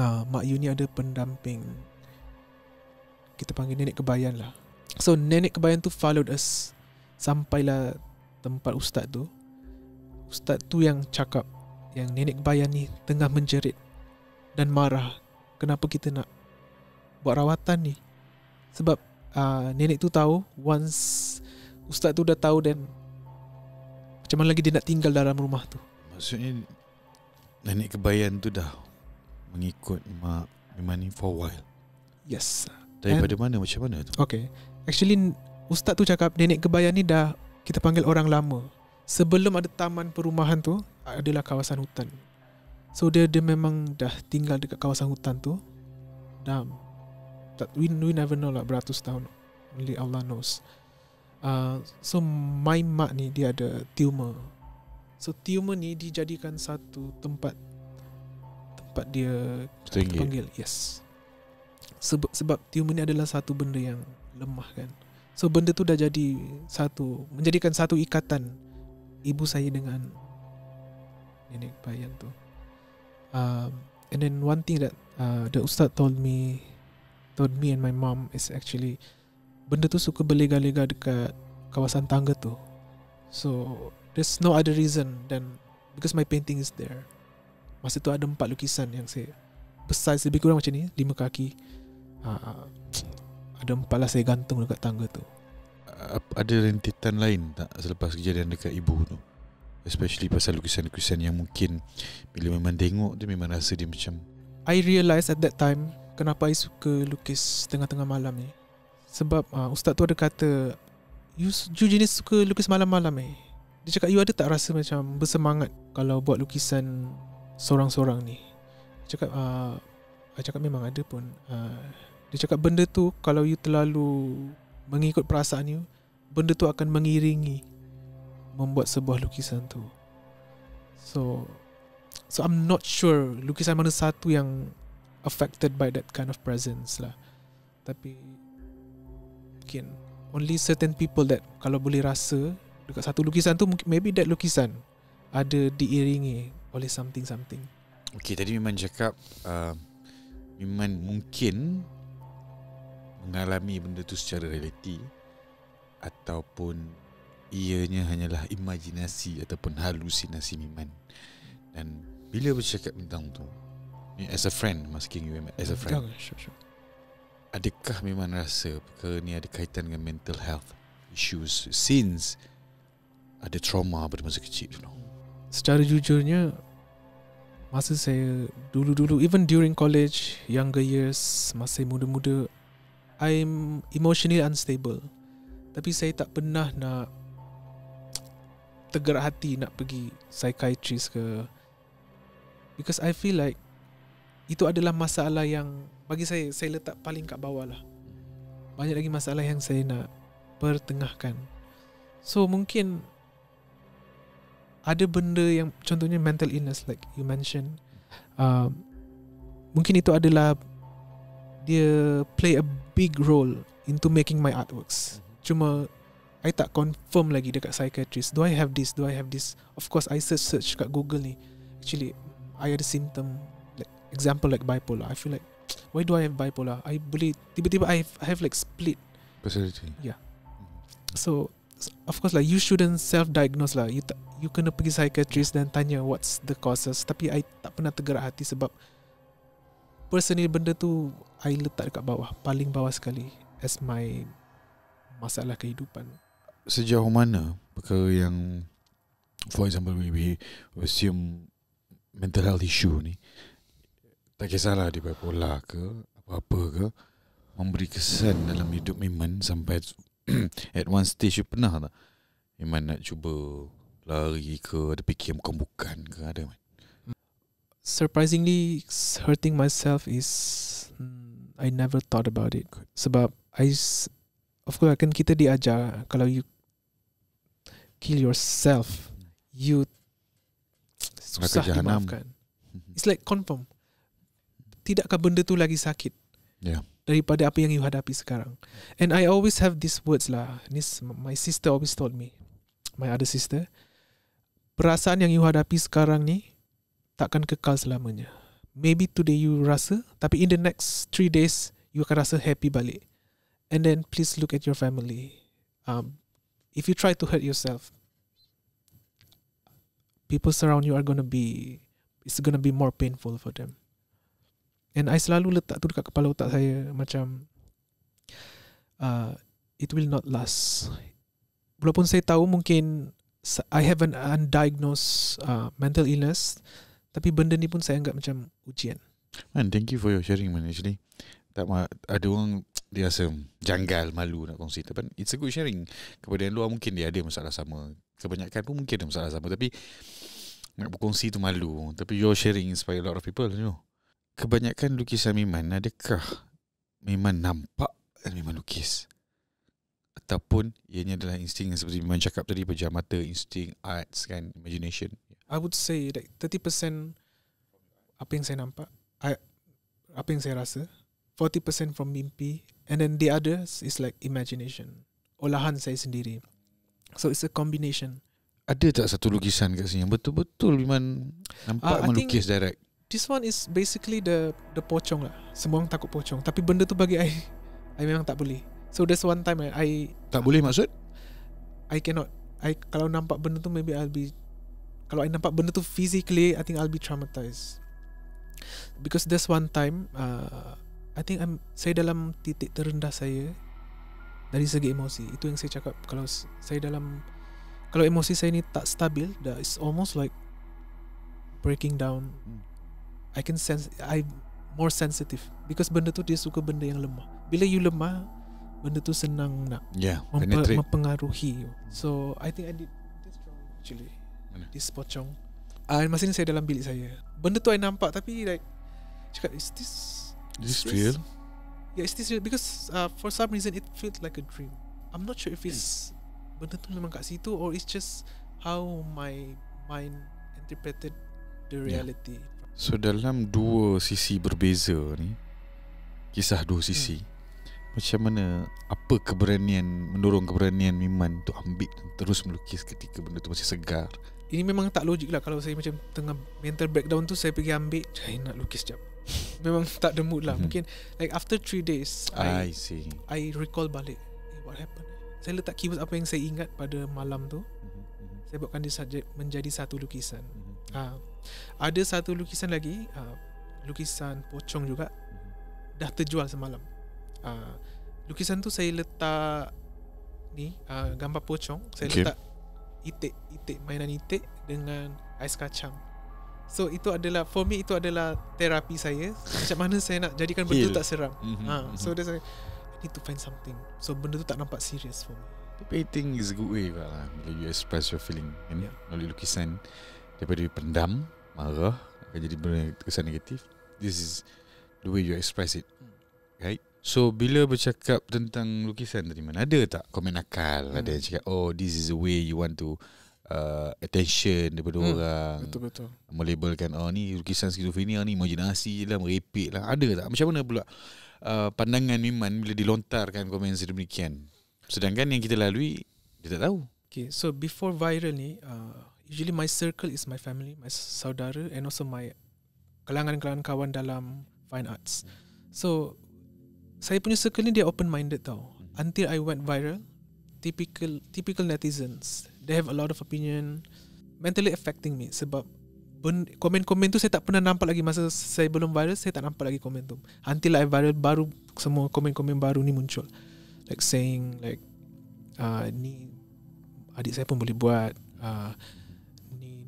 Mak you ni ada pendamping, kita panggil nenek kebayan lah. So nenek kebayan tu followed us sampailah tempat ustaz tu. Ustaz tu yang cakap yang nenek kebayan ni tengah menjerit dan marah, kenapa kita nak buat rawatan ni. Sebab nenek tu tahu, once ustaz tu dah tahu, dan macam mana lagi dia nak tinggal dalam rumah tu. Maksudnya nenek kebayan tu dah mengikut mak Miman ni for a while. Yes. Daripada mana, macam mana tu? Okay, actually ustaz tu cakap nenek kebayan ni dah kita panggil orang lama. Sebelum ada taman perumahan tu adalah kawasan hutan. So dia memang dah tinggal dekat kawasan hutan tu. Dah, we never know lah, beratus tahun. Only Allah knows. So my mak ni dia ada tumor. So tumor ni dijadikan satu tempat dia panggil. Yes. Sebab tumor ni adalah satu benda yang lemah kan. So benda tu dah menjadikan satu ikatan ibu saya dengan nenek bayan tu. And then one thing that the ustaz told me and my mom is actually, benda tu suka berlega-lega dekat kawasan tangga tu. So there's no other reason than because my painting is there. Masa tu ada 4 lukisan yang saya besar, lebih kurang macam ni, 5 kaki. Ada 4 lah saya gantung dekat tangga tu. Ada rentetan lain tak selepas kejadian dekat ibu tu? Especially pasal lukisan-lukisan yang mungkin bila memang tengok dia memang rasa dia macam, I realise at that time kenapa I suka lukis tengah-tengah malam ni. Sebab ustaz tu ada kata, you jenis suka lukis malam-malam Dia cakap, you ada tak rasa macam bersemangat kalau buat lukisan sorang-sorang ni? Dia cakap, I cakap memang ada pun. Dia cakap benda tu kalau you terlalu mengikut perasaan you, benda tu akan mengiringi membuat sebuah lukisan tu. So I'm not sure lukisan mana satu yang affected by that kind of presence lah. Tapi mungkin only certain people that kalau boleh rasa dekat satu lukisan tu, maybe that lukisan ada diiringi oleh something. Okay, tadi Miman cakap Miman mungkin mengalami benda tu secara realiti ataupun ianya hanyalah imajinasi ataupun halusinasi Miman. Dan bila bercakap tentang tu, as a friend, I'm asking you as a friend, sure. adakah Miman rasa perkara ni ada kaitan dengan mental health issues since ada trauma pada masa kecil dulu? Secara jujurnya, masa saya dulu-dulu, even during college, younger years, masa muda-muda, I'm emotionally unstable. Tapi saya tak pernah nak tergerak hati nak pergi psychiatrist ke, because I feel like itu adalah masalah yang bagi saya letak paling kat bawah lah. Banyak lagi masalah yang saya nak pertengahkan. So mungkin ada benda yang contohnya mental illness like you mentioned, mungkin itu adalah dia play a big role into making my artworks. Cuma I tak confirm lagi dekat psychiatrist, do I have this? Of course I search kat Google ni, actually I ada symptom, like example like bipolar. I feel like, why do I have bipolar? I boleh tiba-tiba I have like split personality. Yeah. So of course like you shouldn't self-diagnose lah. You kena pergi psychiatrist dan tanya what's the causes. Tapi I tak pernah tergerak hati sebab personally benda tu I letak dekat bawah, paling bawah sekali as my masalah kehidupan. Sejauh mana perkara yang For example, we assume mental health issue ni, tak kisahlah dia bipolar ke apa-apa ke, memberi kesan dalam hidup Miman sampai at one stage you pernah tak Miman nak cuba lari ke, ada fikir bukan ke, ada man? Surprisingly, hurting myself is I never thought about it. Sebab of course kan kita diajar kalau you kill yourself, you susah dimaafkan. It's like confirm. Tidakkah benda tu lagi sakit daripada apa yang you hadapi sekarang? And I always have these words lah. My sister always told me, my other sister, perasaan yang you hadapi sekarang ni takkan kekal selamanya. Maybe today you rasa, tapi in the next 3 days you akan rasa happy balik. And then please look at your family. If you try to hurt yourself, people around you it's gonna be more painful for them. And I selalu letak tu dekat kepala otak saya macam it will not last. Walaupun saya tahu mungkin I have an undiagnosed mental illness, tapi benda ni pun saya anggap macam ujian. Man, thank you for your sharing, man. Actually, ada orang dia rasa janggal, malu nak kongsi, tapi it's a good sharing. Kepada yang luar mungkin dia ada masalah sama, kebanyakan pun mungkin ada masalah sama, tapi nak berkongsi tu malu. Tapi your sharing inspire a lot of people, you know. Kebanyakan lukisan Miman, adakah Miman nampak dan Miman lukis? Ataupun ianya adalah insting yang seperti Miman cakap tadi, pejam mata, insting, arts kan, imagination? I would say like 30% apa yang saya nampak, apa yang saya rasa, 40% from mimpi, and then the others is like imagination, olahan saya sendiri. So it's a combination. Ada tak satu lukisan kat sini yang betul-betul Miman nampak melukis direct? This one is basically the pocong lah. Semua orang takut pocong, tapi benda tu bagi I memang tak boleh. So there's one time I tak boleh maksud? I cannot. Kalau nampak benda tu maybe kalau I nampak benda tu physically, I think I'll be traumatized. Because there's one time I think saya dalam titik terendah saya dari segi emosi. Itu yang saya cakap, kalau emosi saya ni tak stabil, it's almost like breaking down. I can sense I more sensitive because benda tu dia suka benda yang lemah. Bila you lemah, benda tu senang nak mempengaruhi. So I think I did this drawing actually. This pocong. Masa ni saya dalam bilik saya. Benda tu I nampak, tapi like cakap, is this real? Yeah, is this real? Because for some reason it felt like a dream. I'm not sure if it's benda tu memang kat situ or it's just how my mind interpreted the reality. So dalam dua sisi berbeza ni, kisah dua sisi, macam mana, apa mendorong keberanian Miman untuk ambil dan terus melukis ketika benda tu masih segar? Ini memang tak logik lah. Kalau saya macam tengah mental breakdown tu, saya pergi ambil, saya nak lukis sekejap. Memang tak ada mood lah. Mungkin like after 3 days I recall balik, what happened? Saya letak keywords apa yang saya ingat pada malam tu. Saya buatkan dia menjadi satu lukisan. Ada satu lukisan lagi, lukisan pocong juga, dah terjual semalam. Lukisan tu saya letak ni, gambar pocong. Saya letak itik mainan itik dengan ais kacang. So itu adalah, for me itu adalah terapi saya. Macam mana saya nak jadikan benda tu tak seram. So that's I need to find something. So benda tu tak nampak serious for me. Tapi I think is a good way lah, bila you express your feeling melalui lukisan. Daripada pendam, marah, akan jadi kesan negatif. This is the way you express it, right? So bila bercakap tentang lukisan tadi, mana ada tak komen akal? Ada yang cakap, oh this is the way you want to attention daripada orang. Betul-betul. Melabelkan, oh ni lukisan skizofrenia, ni imajinasi lah, merepek lah. Ada tak? Macam mana pula pandangan Miman bila dilontarkan komen sedemikian? Sedangkan yang kita lalui, dia tak tahu. Okay, so before viral ni, usually my circle is my family, my saudara, and also my kalangan-kalangan kawan dalam fine arts. So saya punya circle ni dia open minded tau. Until I went viral, typical netizens, they have a lot of opinion, mentally affecting me. Sebab komen-komen tu saya tak pernah nampak lagi. Masa saya belum viral, saya tak nampak lagi komen tu. Until I viral, baru semua komen-komen baru ni muncul, like saying like ni adik saya pun boleh buat,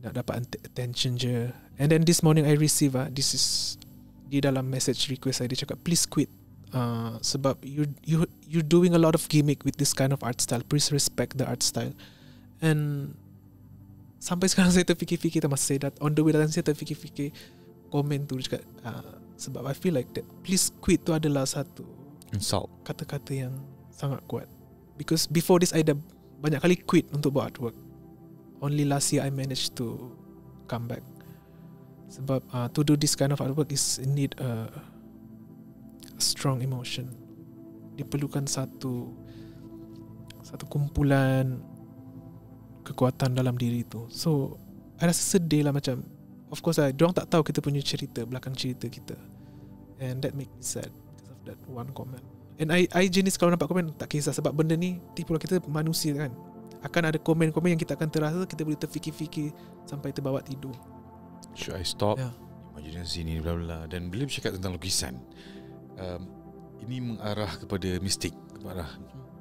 nak dapat attention je. And then this morning I receive this is di dalam message request saya, dia cakap please quit, sebab you're doing a lot of gimmick with this kind of art style, please respect the art style. And sampai sekarang saya terfikir-fikir, masa saya on the way datang, saya terfikir-fikir komen tu, dia cakap sebab I feel like that please quit tu adalah satu insult, kata-kata yang sangat kuat. Because before this I dah banyak kali quit untuk buat artwork. Only last year I managed to come back. Sebab to do this kind of artwork is need a strong emotion. Diperlukan satu kumpulan kekuatan dalam diri tu. So I rasa sedih lah, macam of course diorang tak tahu kita punya cerita, belakang cerita kita. And that make me sad because of that one comment. And I jenis kalau nampak komen tak kisah, sebab benda ni tipu kita manusia kan. Akan ada komen-komen yang kita akan terasa, kita boleh terfikir-fikir sampai terbawa tidur. Should I stop? Imajinasi ni bla bla. Dan bila bercakap tentang lukisan, ini mengarah kepada mistik, kepada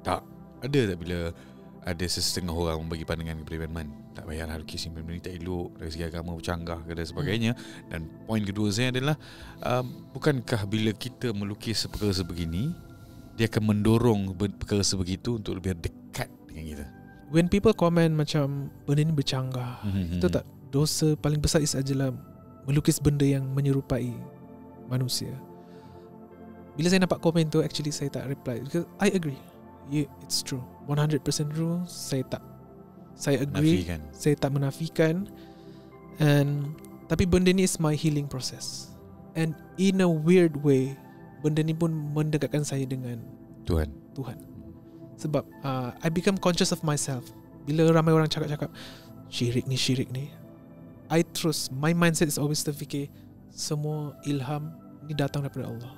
tak ada tak bila ada sesetengah orang membagi pandangan kepada Miman, tak payahlah lukis ni, benda ni tak elok dari segi agama, bercanggah dan sebagainya. Dan poin kedua saya adalah bukankah bila kita melukis perkara sebegini, dia akan mendorong perkara sebegitu untuk lebih dekat dengan kita. When people comment macam benda ni bercanggah, itu tak, dosa paling besar adalah melukis benda yang menyerupai manusia. Bila saya nampak komen tu, actually saya tak reply because I agree. Yeah, it's true. 100% true. Saya agree. Nafikan. Saya tak menafikan. And tapi benda ni is my healing process. And in a weird way, benda ni pun mendekatkan saya dengan Tuhan. Sebab I become conscious of myself. Bila ramai orang cakap syirik ni, I trust, my mindset is always terfikir semua ilham ni datang daripada Allah.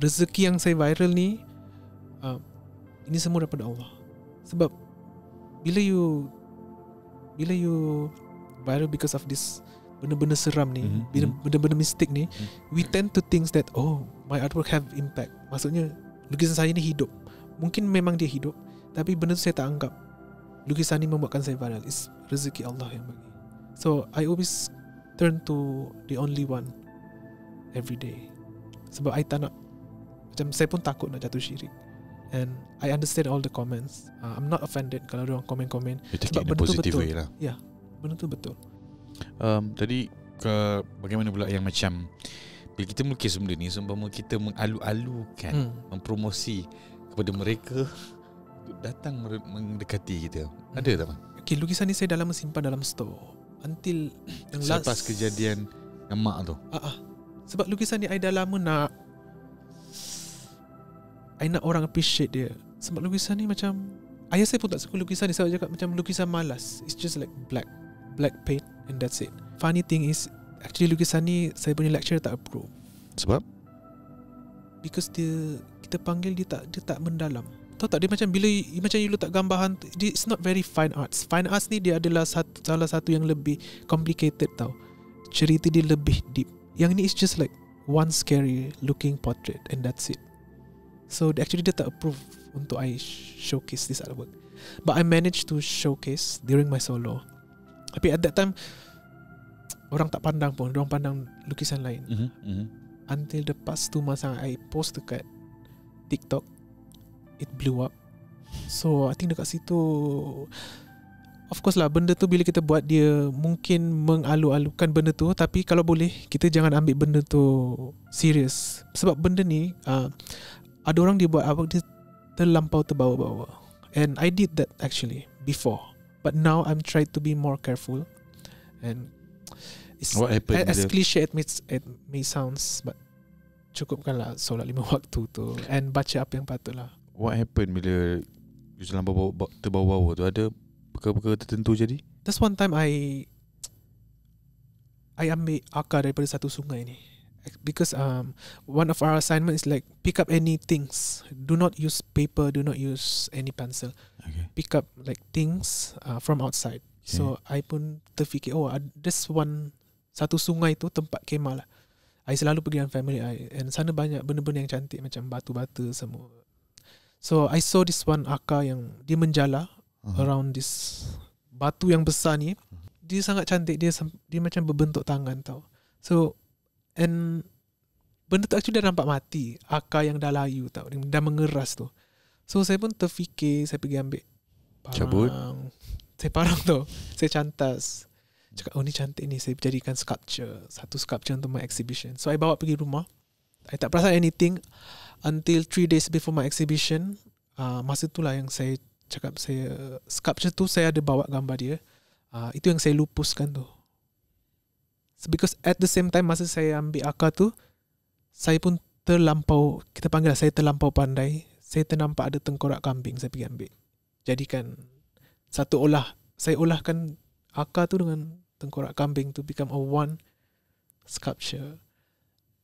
Rezeki yang saya viral ni, ini semua daripada Allah. Sebab bila you viral because of this benda-benda seram ni, benda-benda mistik ni, we tend to think that my artwork have impact. Maksudnya lukisan saya ni hidup. Mungkin memang dia hidup, tapi benda tu saya tak anggap lukisan ni membuatkan saya viral. It's rezeki Allah yang bagi. So I always turn to the only one every day. Sebab I tak nak, macam saya pun takut nak jatuh syirik. And I understand all the comments. I'm not offended kalau orang komen-komen. Sebab benda tu betul lah. Ya, benda tu betul. Tadi bagaimana pula yang macam bila kita melukis benda ni, seumpama kita mengalu-alukan, mempromosi kepada mereka untuk datang mendekati kita. Ada tak bang? Okay, lukisan ni saya dah lama simpan dalam store until yang selepas kejadian Gempak tu. Sebab lukisan ni I dah lama nak orang appreciate dia. Sebab lukisan ni macam, ayah saya pun tak suka lukisan ni. Saya cakap macam lukisan malas. It's just like black paint and that's it. Funny thing is, actually lukisan ni saya punya lecturer tak approve. Sebab? Because kita panggil dia tak mendalam. Tahu tak, dia macam bila macam you letak gambar, it's not very fine arts. Fine arts ni dia adalah salah satu yang lebih complicated tau. Cerita dia lebih deep. Yang ni is just like one scary looking portrait and that's it. So actually dia tak approve untuk I showcase this artwork. But I managed to showcase during my solo. Tapi at that time orang tak pandang pun, orang pandang lukisan lain. Until the past 2 months I post dekat TikTok, it blew up. So I think dekat situ, of course lah, benda tu bila kita buat, dia mungkin mengalu-alukan benda tu, tapi kalau boleh kita jangan ambil benda tu serius. Sebab benda ni ada orang dia buat apa, dia terlampau terbawa-bawa. And I did that actually before, but now I'm trying to be more careful. And it's as cliche it may sounds, but cukupkanlah solat 5 waktu tu and baca apa yang patutlah. What happened bila terlampau terbawa-bawa tu? Ada perkara-perkara tertentu jadi? That's one time I ambil akar daripada satu sungai ni. Because one of our assignment is like pick up any things. Do not use paper, do not use any pencil. Okay. Pick up like things from outside. Okay. So I pun terfikir, there's satu sungai tu tempat kemah lah. I selalu pergi dengan family I, and sana banyak benda-benda yang cantik macam batu-batu semua. So I saw this one akar yang dia menjala around this batu yang besar ni. dia sangat cantik. Dia macam berbentuk tangan tau. So and benda tu actually dah nampak mati. Akar yang dah layu tau, dah mengeras tu. So saya pun terfikir, saya pergi ambil parang, cabut. Saya parang tu, saya cantas. Cakap, oh ni cantik ni, saya jadikan satu sculpture untuk my exhibition. So I bawa pergi rumah. I tak perasan anything until 3 days before my exhibition. Masa tu lah yang saya cakap, sculpture tu saya ada bawa gambar dia. Itu yang saya lupuskan tu. So because at the same time masa saya ambil akar tu, saya pun terlampau, kita panggil lah, saya terlampau pandai. Saya ternampak ada tengkorak kambing, saya pergi ambil. Jadikan saya olahkan akar tu dengan tengkorak kambing to become a one sculpture.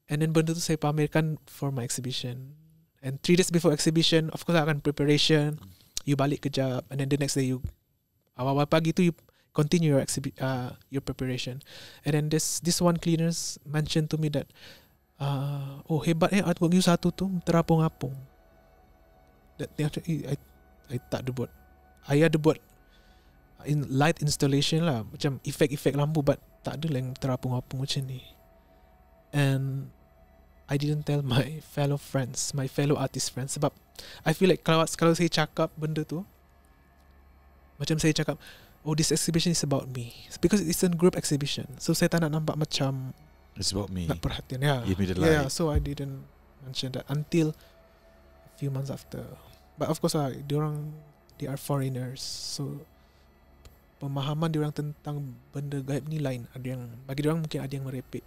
And then benda tu saya pamerkan for my exhibition. And 3 days before exhibition, of course akan preparation. You balik kejap, and then the next day you awal-awal pagi tu you continue your preparation. And then this one cleaners mentioned to me that oh hebat artwork you satu tu terapung-apung. That I tak ada buat. I ada buat in light installation lah, macam efek-efek lampu, but tak ada lah yang terapung-apung macam ni. And I didn't tell my fellow artist friends, sebab I feel like kalau saya cakap benda tu, macam saya cakap, oh this exhibition is about me, because it's a group exhibition, so saya tak nak nampak macam it's about me, nak perhatian. Give me the light. So I didn't mention that until a few months after. But of course they are foreigners, so pemahaman diorang tentang benda gaib ni lain. Ada yang, bagi diorang mungkin ada yang merepek,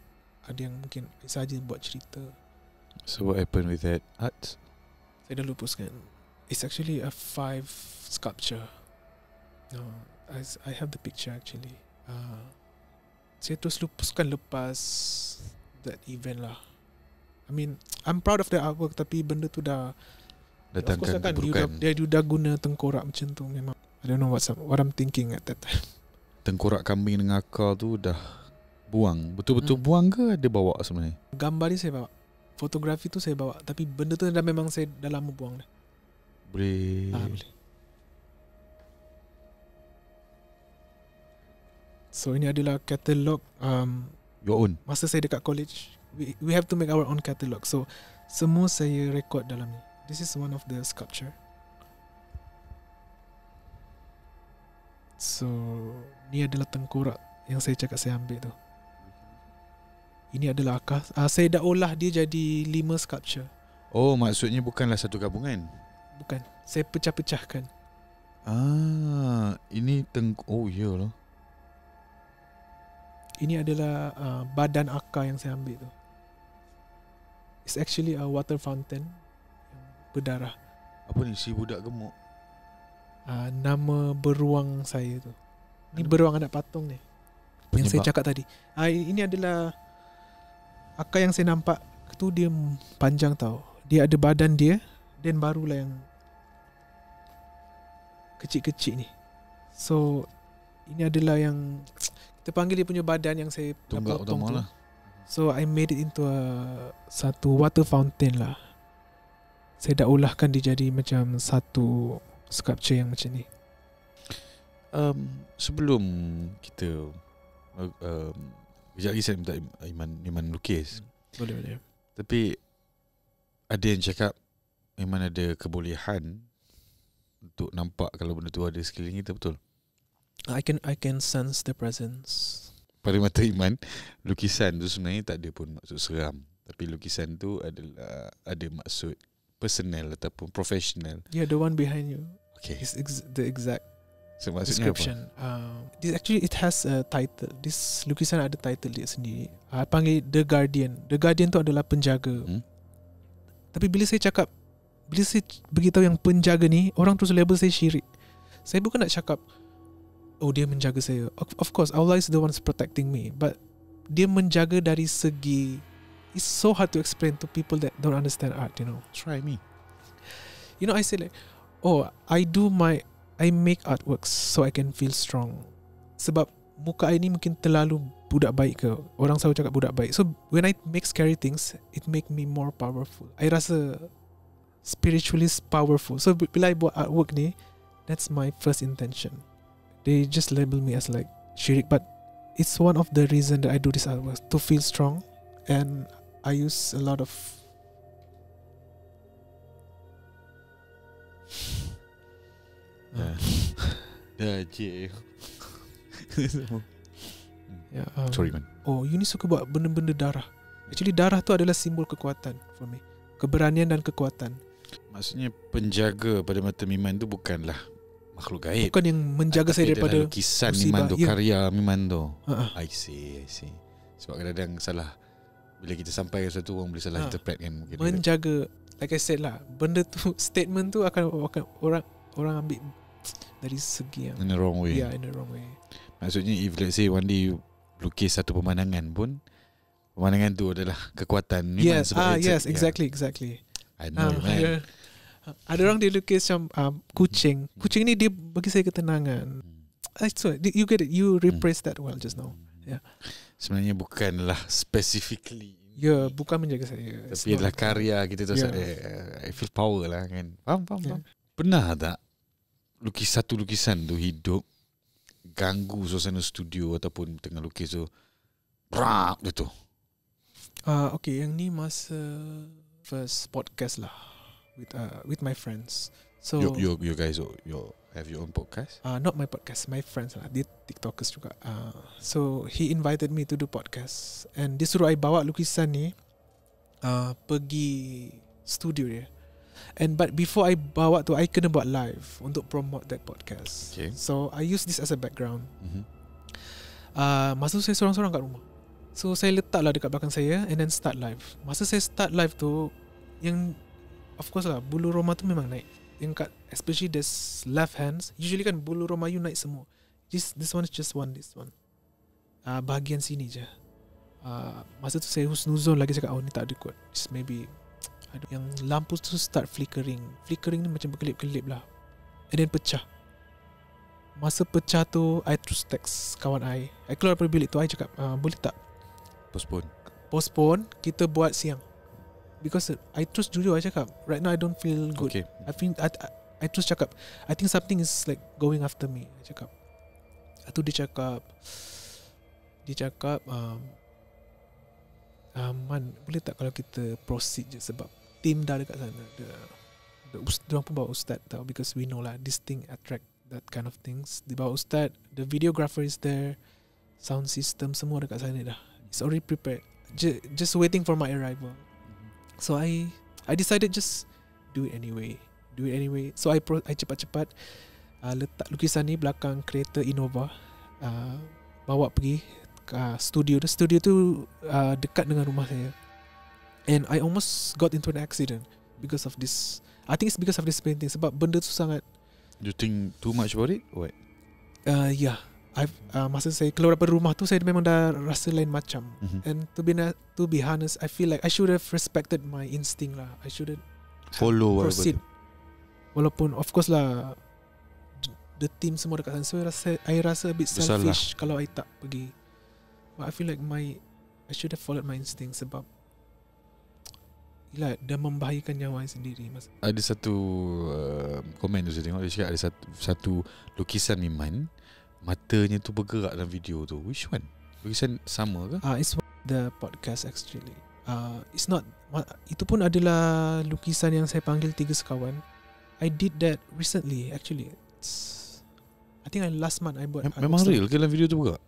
ada yang mungkin saja buat cerita. So what happened with that art? Saya dah lupuskan. It's actually a 5 sculpture. I have the picture actually. Saya terus lupuskan lepas that event lah. I mean, I'm proud of the artwork, tapi benda tu dah datangkan keburukan. Dia dah guna tengkorak macam tu. Memang I don't know what I'm thinking at that time. Tengkorak kambing dengan akar tu dah buang. Betul-betul buang ke ada bawa sebenarnya? Gambar ni saya bawa. Fotografi tu saya bawa. Tapi benda tu dah memang saya dah lama buang dah. Boleh. Boleh. So ini adalah katalog your own. Masa saya dekat college, we have to make our own catalog. So semua saya record dalam ni. This is one of the sculpture. So ni adalah tengkorak yang saya cakap saya ambil tu. Ini adalah akar. Saya dah olah dia jadi 5 sculpture. Oh, maksudnya bukanlah satu gabungan? Bukan. Saya pecah-pecahkan. Ini oh iyalah. Ini adalah badan akar yang saya ambil tu. It's actually a water fountain yang berdarah. Apa ni, si budak gemuk? Nama beruang saya tu. Ni beruang anak patung ni. Yang saya cakap tadi. Ini adalah akar yang saya nampak tu, dia panjang tau. Dia ada badan dia, dan barulah yang kecil-kecil ni. So ini adalah yang kita panggil dia punya badan yang saya tunggak utama lah. So I made it into satu water fountain lah. Saya dah olahkan dia jadi macam satu sculpture yang macam ni. Sebelum kita kejap lagi saya minta Miman lukis. Boleh. Tapi ada yang cakap Miman ada kebolehan untuk nampak kalau benda tu ada sekeliling kita, betul? I can sense the presence. Pada mata Iman, lukisan tu sebenarnya tak ada pun maksud seram, tapi lukisan tu adalah ada maksud personal ataupun professional. Yeah, the one behind you. Okay. Is the exact description. This actually it has a title. This lukisan ada title dia sendiri. Panggil The Guardian. The Guardian tu adalah penjaga. Tapi bila saya beritahu yang penjaga ni, orang terus label saya syirik. Saya bukan nak cakap oh dia menjaga saya. Of course Allah is the one protecting me, but dia menjaga dari segi, it's so hard to explain to people that don't understand art, you know. Try me. You know, I say like, oh, I make artworks so I can feel strong. Sebab muka I ni mungkin terlalu budak baik ke. Orang selalu cakap budak baik. So when I make scary things, it make me more powerful. I rasa spiritually powerful. So bila I buat artwork ni, that's my first intention. They just label me as like syirik, but it's one of the reason that I do this artwork, to feel strong, and I use a lot of sorry man. Oh, you ni suka buat benda-benda darah. Actually darah tu adalah simbol kekuatan for me. Keberanian dan kekuatan. Maksudnya penjaga pada mata Miman tu bukanlah makhluk gaib. Bukan yang menjaga saya daripada lukisan Miman tu, karya Miman tu. I see. Sebab kadang-kadang salah, bila kita sampai ke satu, orang boleh salah interpret kan. Menjaga, like I said lah, benda tu, statement tu akan orang ambil dari segi yang in the wrong way. Yeah, in the wrong way. Maksudnya if let's say one day you lukis satu pemandangan pun, pemandangan tu adalah kekuatan Miman. Yes, exactly. I know, man. Ada orang dia lukis macam kucing. Kucing ni dia bagi saya ketenangan. So you get it. You rephrase that well just now. Yeah. Sebenarnya bukanlah specifically. Ya, bukan menjaga saya. Tapi adalah karya kita tu. I feel power lah kan. Faham. Pernah tak satu lukisan tu hidup, ganggu suasana studio ataupun tengah lukis tu, brak gitu? Okay, yang ni masa first podcast lah with my friends. So you guys have your own podcast? Not my podcast, my friends lah. Dia TikTokers juga. So he invited me to do podcast, and dia suruh I bawa lukisan ni pergi studio dia. But before I bawa tu, I kena buat live untuk promote that podcast. Okay. So I use this as a background. Masa tu saya sorang-sorang kat rumah. So saya letaklah dekat belakang saya and then start live. Masa saya start live tu, yang of course lah, bulu roma tu memang naik. Yang kat, especially this left hands, usually kan bulu roma you naik semua. This one is just this one. Bahagian sini je. Masa tu saya husnuzon lagi, cakap ni tak ada kot. Just maybe yang lampu tu start flickering ni macam berkelip-kelip lah, and then pecah. Masa pecah tu, I terus text kawan I keluar daripada bilik tu, I cakap boleh tak postpone, kita buat siang. Because I terus jujur, I cakap right now I don't feel good. Okay. I terus cakap I think something is like going after me. I cakap tu, dia cakap Man, boleh tak kalau kita proceed je, sebab team dah dekat sana. Diorang pun bawa ustaz tau, because we know lah this thing attract that kind of things. Dia bawa ustaz, the videographer is there, sound system semua dekat sana dah. It's already prepared, just waiting for my arrival. So I decided just do it anyway. So I cepat-cepat letak lukisan ni belakang kereta Innova, bawa pergi studio tu dekat dengan rumah saya, and I almost got into an accident because of this. I think it's because of this painting, sebab benda tu sangat. You think too much about it? What? Yeah, masa saya keluar daripada rumah tu, saya memang dah rasa lain macam. And to be honest, I feel like I should have respected my instinct lah. I shouldn't follow proceed. Walaupun of course lah, the team semua dekat sana, so I rasa a bit selfish kalau I tak pergi. But I feel like I should have followed my instinct, sebab gila, dah membahayakan nyawa saya sendiri. Ada satu komen tu saya tengok, dia cakap ada satu lukisan Miman, matanya tu bergerak dalam video tu. Which one? Lukisan sama ke? It's the podcast actually. It's not. Itu pun adalah lukisan yang saya panggil 3 sekawan. I did that recently actually. I think last month I buat. Memang real ke dalam video tu bergerak?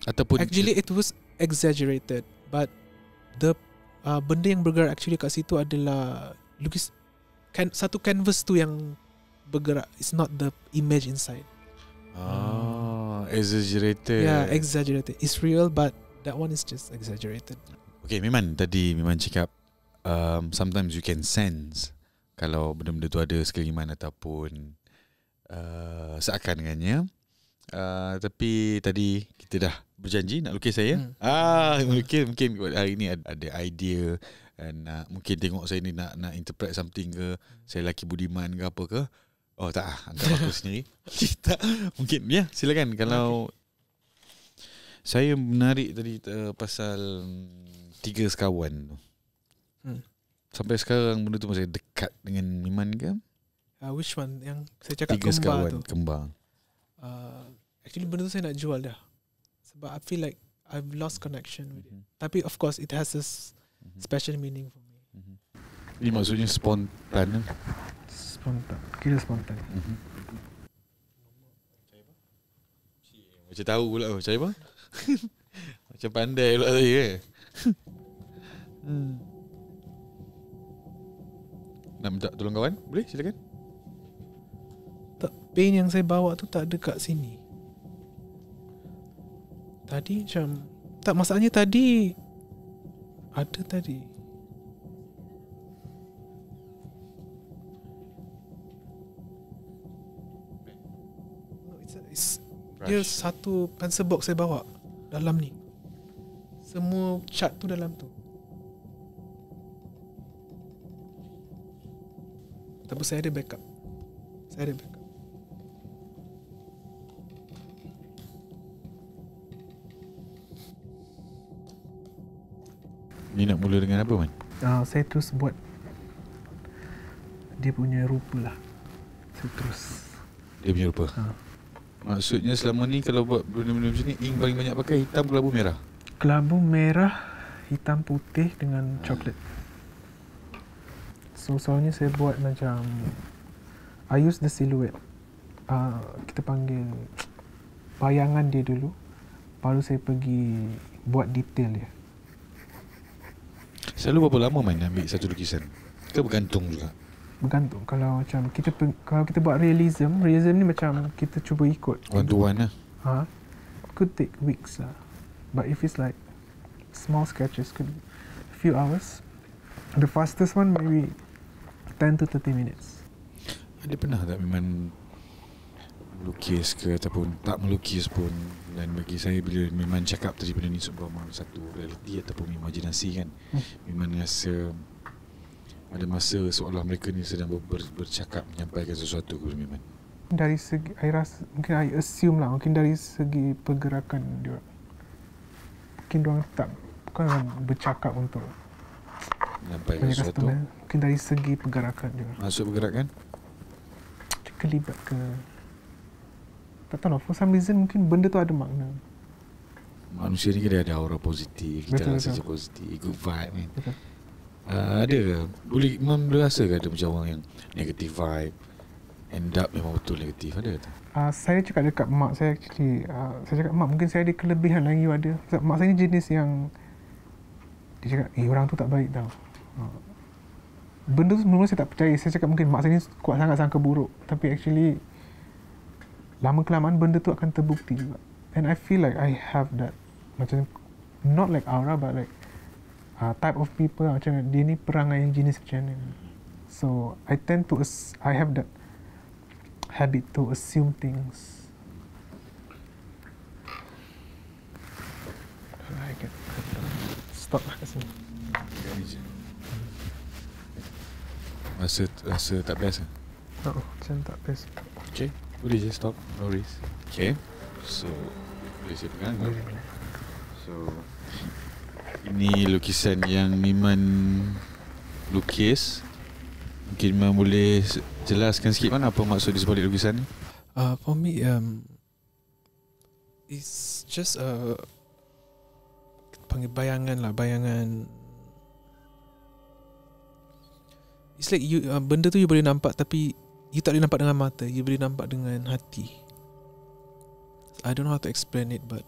Ataupun actually it was exaggerated, but the benda yang bergerak actually kat situ adalah satu canvas tu yang bergerak. It's not the image inside. Exaggerated. Yeah, exaggerated. It's real, but that one is just exaggerated. Okay, Miman cakap sometimes you can sense kalau benda-benda tu ada sekeliling ataupun seakan dengannya. Tapi tadi kita dah berjanji nak lukis saya. Mungkin hari ni ada idea, mungkin tengok saya ni nak interpret something ke, saya lelaki budiman ke apa ke. Oh tak, anggap aku sendiri. Tak, mungkin ya, silakan. Kalau saya menarik tadi pasal 3 sekawan tu, sampai sekarang benda tu masih dekat dengan Miman ke? Which one? Yang saya cakap 3 kembar sekawan tu? Kembar. Actually benda tu saya nak jual dah. Sebab I feel like I've lost connection with it. Tapi of course it has a special meaning for me. Ini maksudnya spontan. Spontan. Kira spontan. Macam tahu pula macam apa? Macam pandai pula saya Nak minta tolong kawan? Boleh? Silakan. Tak, pen yang saya bawa tu tak ada kat sini. Tadi macam tak, masalahnya tadi ada tadi. Dia satu pencil box saya bawa dalam ni. Semua cat tu dalam tu. Tapi saya ada backup. Ni nak mula dengan apa, Man? Saya terus buat dia punya rupa lah. Saya terus dia punya rupa. Maksudnya selama ni kalau buat benda-benda macam ni, ink paling banyak pakai hitam, kelabu merah. Kelabu merah, hitam putih dengan coklat. So soalnya saya buat macam I use the silhouette. Kita panggil bayangan dia dulu, baru saya pergi buat detail dia. Selalu berapa lama main ambil satu lukisan? Ke bergantung juga? Bergantung. Kalau macam kalau kita buat realism ni macam kita cuba ikut one to one lah. Could take weeks lah. But if it's like small sketches, could be a few hours. The fastest one maybe 10 to 30 minutes. Ada pernah tak memang melukis ke ataupun tak melukis pun, dan bagi saya bila memang cakap tadi benda ni sebuah satu realiti ataupun imajinasi kan, memang rasa ada masa seolah mereka ni sedang bercakap, menyampaikan sesuatu ke memang. Dari segi, I rasa, mungkin I assume lah, mungkin dari segi pergerakan dia, mungkin diorang bukan bercakap untuk menyampaikan sesuatu. Mungkin dari segi pergerakan dia. Maksud pergerakan? Dia kelibat ke, tak tahu lah, for some reason mungkin benda tu ada makna. Manusia ni dia ada aura positif, kita rasa positif, good vibe kan. Betul. Ada ke? Boleh rasa ke ada macam orang yang negative vibe, end up memang betul negatif, ada ke? Saya cakap dekat mak saya actually, saya cakap mak mungkin saya ada kelebihan lagi ada. Sebab mak saya ni jenis yang dia cakap orang tu tak baik tau. Benda tu mula saya tak percaya. Saya cakap mungkin mak saya ni kuat sangat sangka buruk, tapi actually lama kelamaan benda tu akan terbukti juga. And I feel like I have that, macam not like aura but like type of people macam dia ni perangai yang jenis macam mana. So I tend to I have that habit to assume things. I can stop lah kat sini. Rasa tak best lah? Macam tak best. Okay, boleh je stop, no worries. Okay, so boleh saya pegang kan? So ini lukisan yang Miman lukis. Mungkin Miman boleh jelaskan sikit mana apa maksud di sebalik lukisan ni? For me, it's just panggil bayangan lah, bayangan. It's like you, benda tu you boleh nampak tapi you tak boleh nampak dengan mata, you boleh nampak dengan hati. I don't know how to explain it, but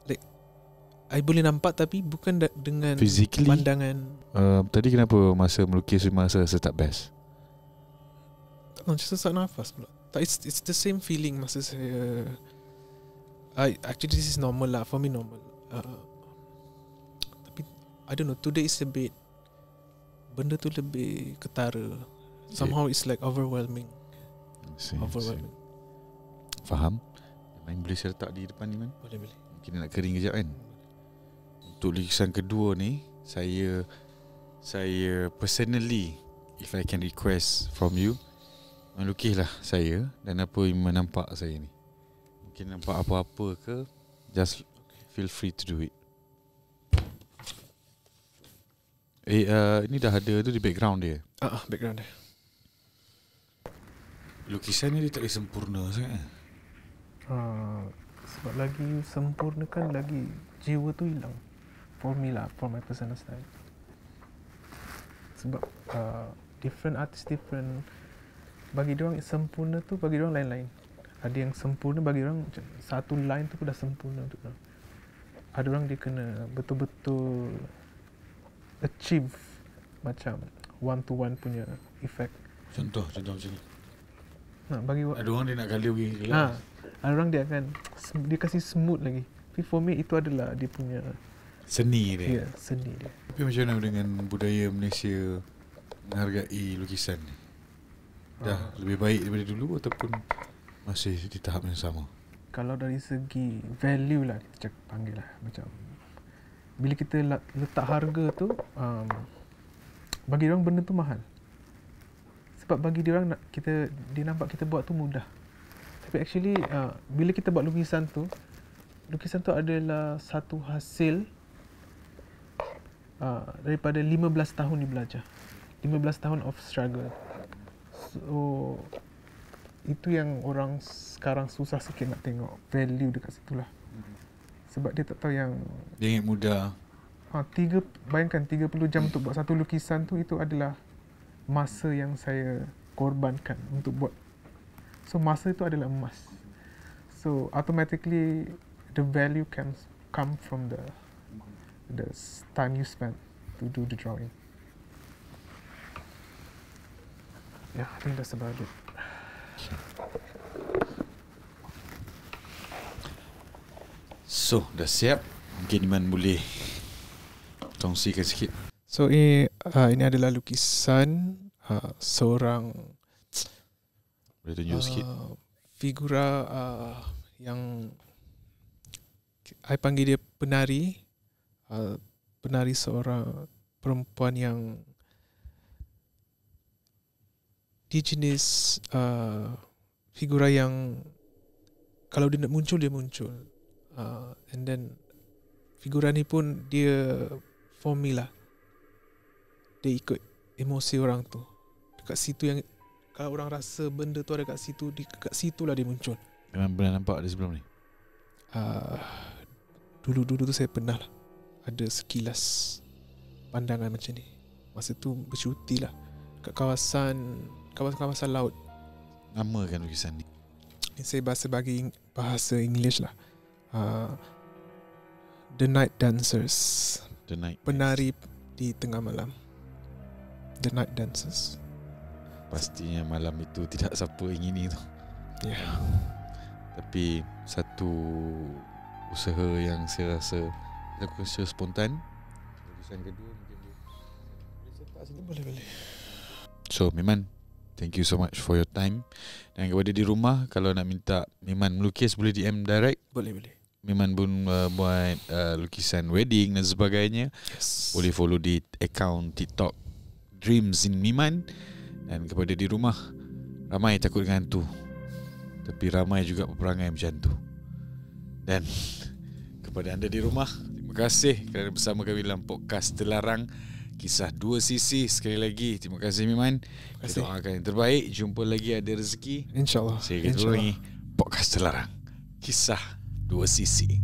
like I boleh nampak tapi bukan dengan physically, pandangan. Tadi kenapa masa melukis masa rasa tak best? Tak tahu, sesak nafas pula. It's the same feeling masa saya. Actually this is normal lah, for me normal. Tapi I don't know, today is a bit, benda tu lebih ketara. Somehow it's like overwhelming. Overwhelming. Faham? Main boleh saya letak di depan ni, Man? Boleh. Mungkin nak kering kejap kan? Untuk lukisan kedua ni, saya personally, if I can request from you, melukislah saya dan apa yang menampak saya ni. Mungkin nampak apa-apa ke, just feel free to do it. Ini dah ada tu di background dia. Background dia. Lukisan ni dia tak boleh sempurna sangat. Sebab lagi sempurnakan lagi jiwa tu hilang. For me lah, for my personal style. Sebab different artist different. Bagi diorang sempurna tu bagi diorang lain-lain. Ada yang sempurna bagi diorang satu line tu pun dah sempurna untuk diorang. Ada orang dia kena betul-betul achieve macam one to one punya effect. Contoh macam ni. Bagi ada orang dia nak colour lagi. Ada orang dia akan dia kasih smooth lagi. Tapi for me itu adalah dia punya seni dia. Ya, seni dia. Tapi macam mana dengan budaya Malaysia menghargai lukisan ni? Dah lebih baik daripada dulu ataupun masih di tahap yang sama? Kalau dari segi value lah kita panggil lah, macam bila kita letak harga tu bagi orang benda tu mahal. Sebab bagi dia orang dia nampak kita buat tu mudah. Tapi actually bila kita buat lukisan tu adalah satu hasil daripada 15 tahun dia belajar. 15 tahun of struggle. So itu yang orang sekarang susah sikit nak tengok value dekat situ lah. Sebab dia tak tahu yang dia ingat mudah. Bayangkan 30 jam untuk buat satu lukisan tu, itu adalah masa yang saya korbankan untuk buat. So masa itu adalah emas. So automatically the value come from the time you spend to do the drawing. Yeah, I think that's about it. So, dah siap? Mungkin Iman boleh kongsikan sikit. So, ini adalah lukisan seorang, boleh tunjuk sikit? Figura yang I panggil dia penari. Penari seorang perempuan yang dia jenis figura yang kalau dia nak muncul, dia muncul. And then figura ni pun dia for me lah, dia ikut emosi orang tu. Dekat situ yang kalau orang rasa benda tu ada kat situ, dekat situlah dia muncul. Pernah nampak dia sebelum ni? Dulu tu saya pernah lah ada sekilas pandangan macam ni. Masa tu bercuti lah kat kawasan laut. Nama kan lukisan ni? Saya bagi bahasa English lah. The Night Dancers. The Night Penari di tengah malam. The Night Dancers. Pastinya malam itu tidak siapa ingini tu. Ya. Yeah. Tapi satu usaha yang saya rasa lakukan secara spontan. Lukisan kedua mungkin boleh letak sini. Boleh. So Miman, thank you so much for your time. Dan kepada di rumah, kalau nak minta Miman melukis, boleh DM direct. Boleh. Miman pun buat lukisan wedding dan sebagainya. Yes. Boleh follow di account TikTok Dreams in Miman. Dan kepada di rumah, ramai takut dengan hantu, tapi ramai juga peperangai macam tu. Dan kepada anda di rumah, terima kasih kerana bersama kami dalam podcast Terlarang, kisah dua sisi. Sekali lagi terima kasih Miman. Kita doakan yang terbaik. Jumpa lagi ada rezeki, InsyaAllah. Saya kita ulangi podcast Terlarang, kisah dua sisi.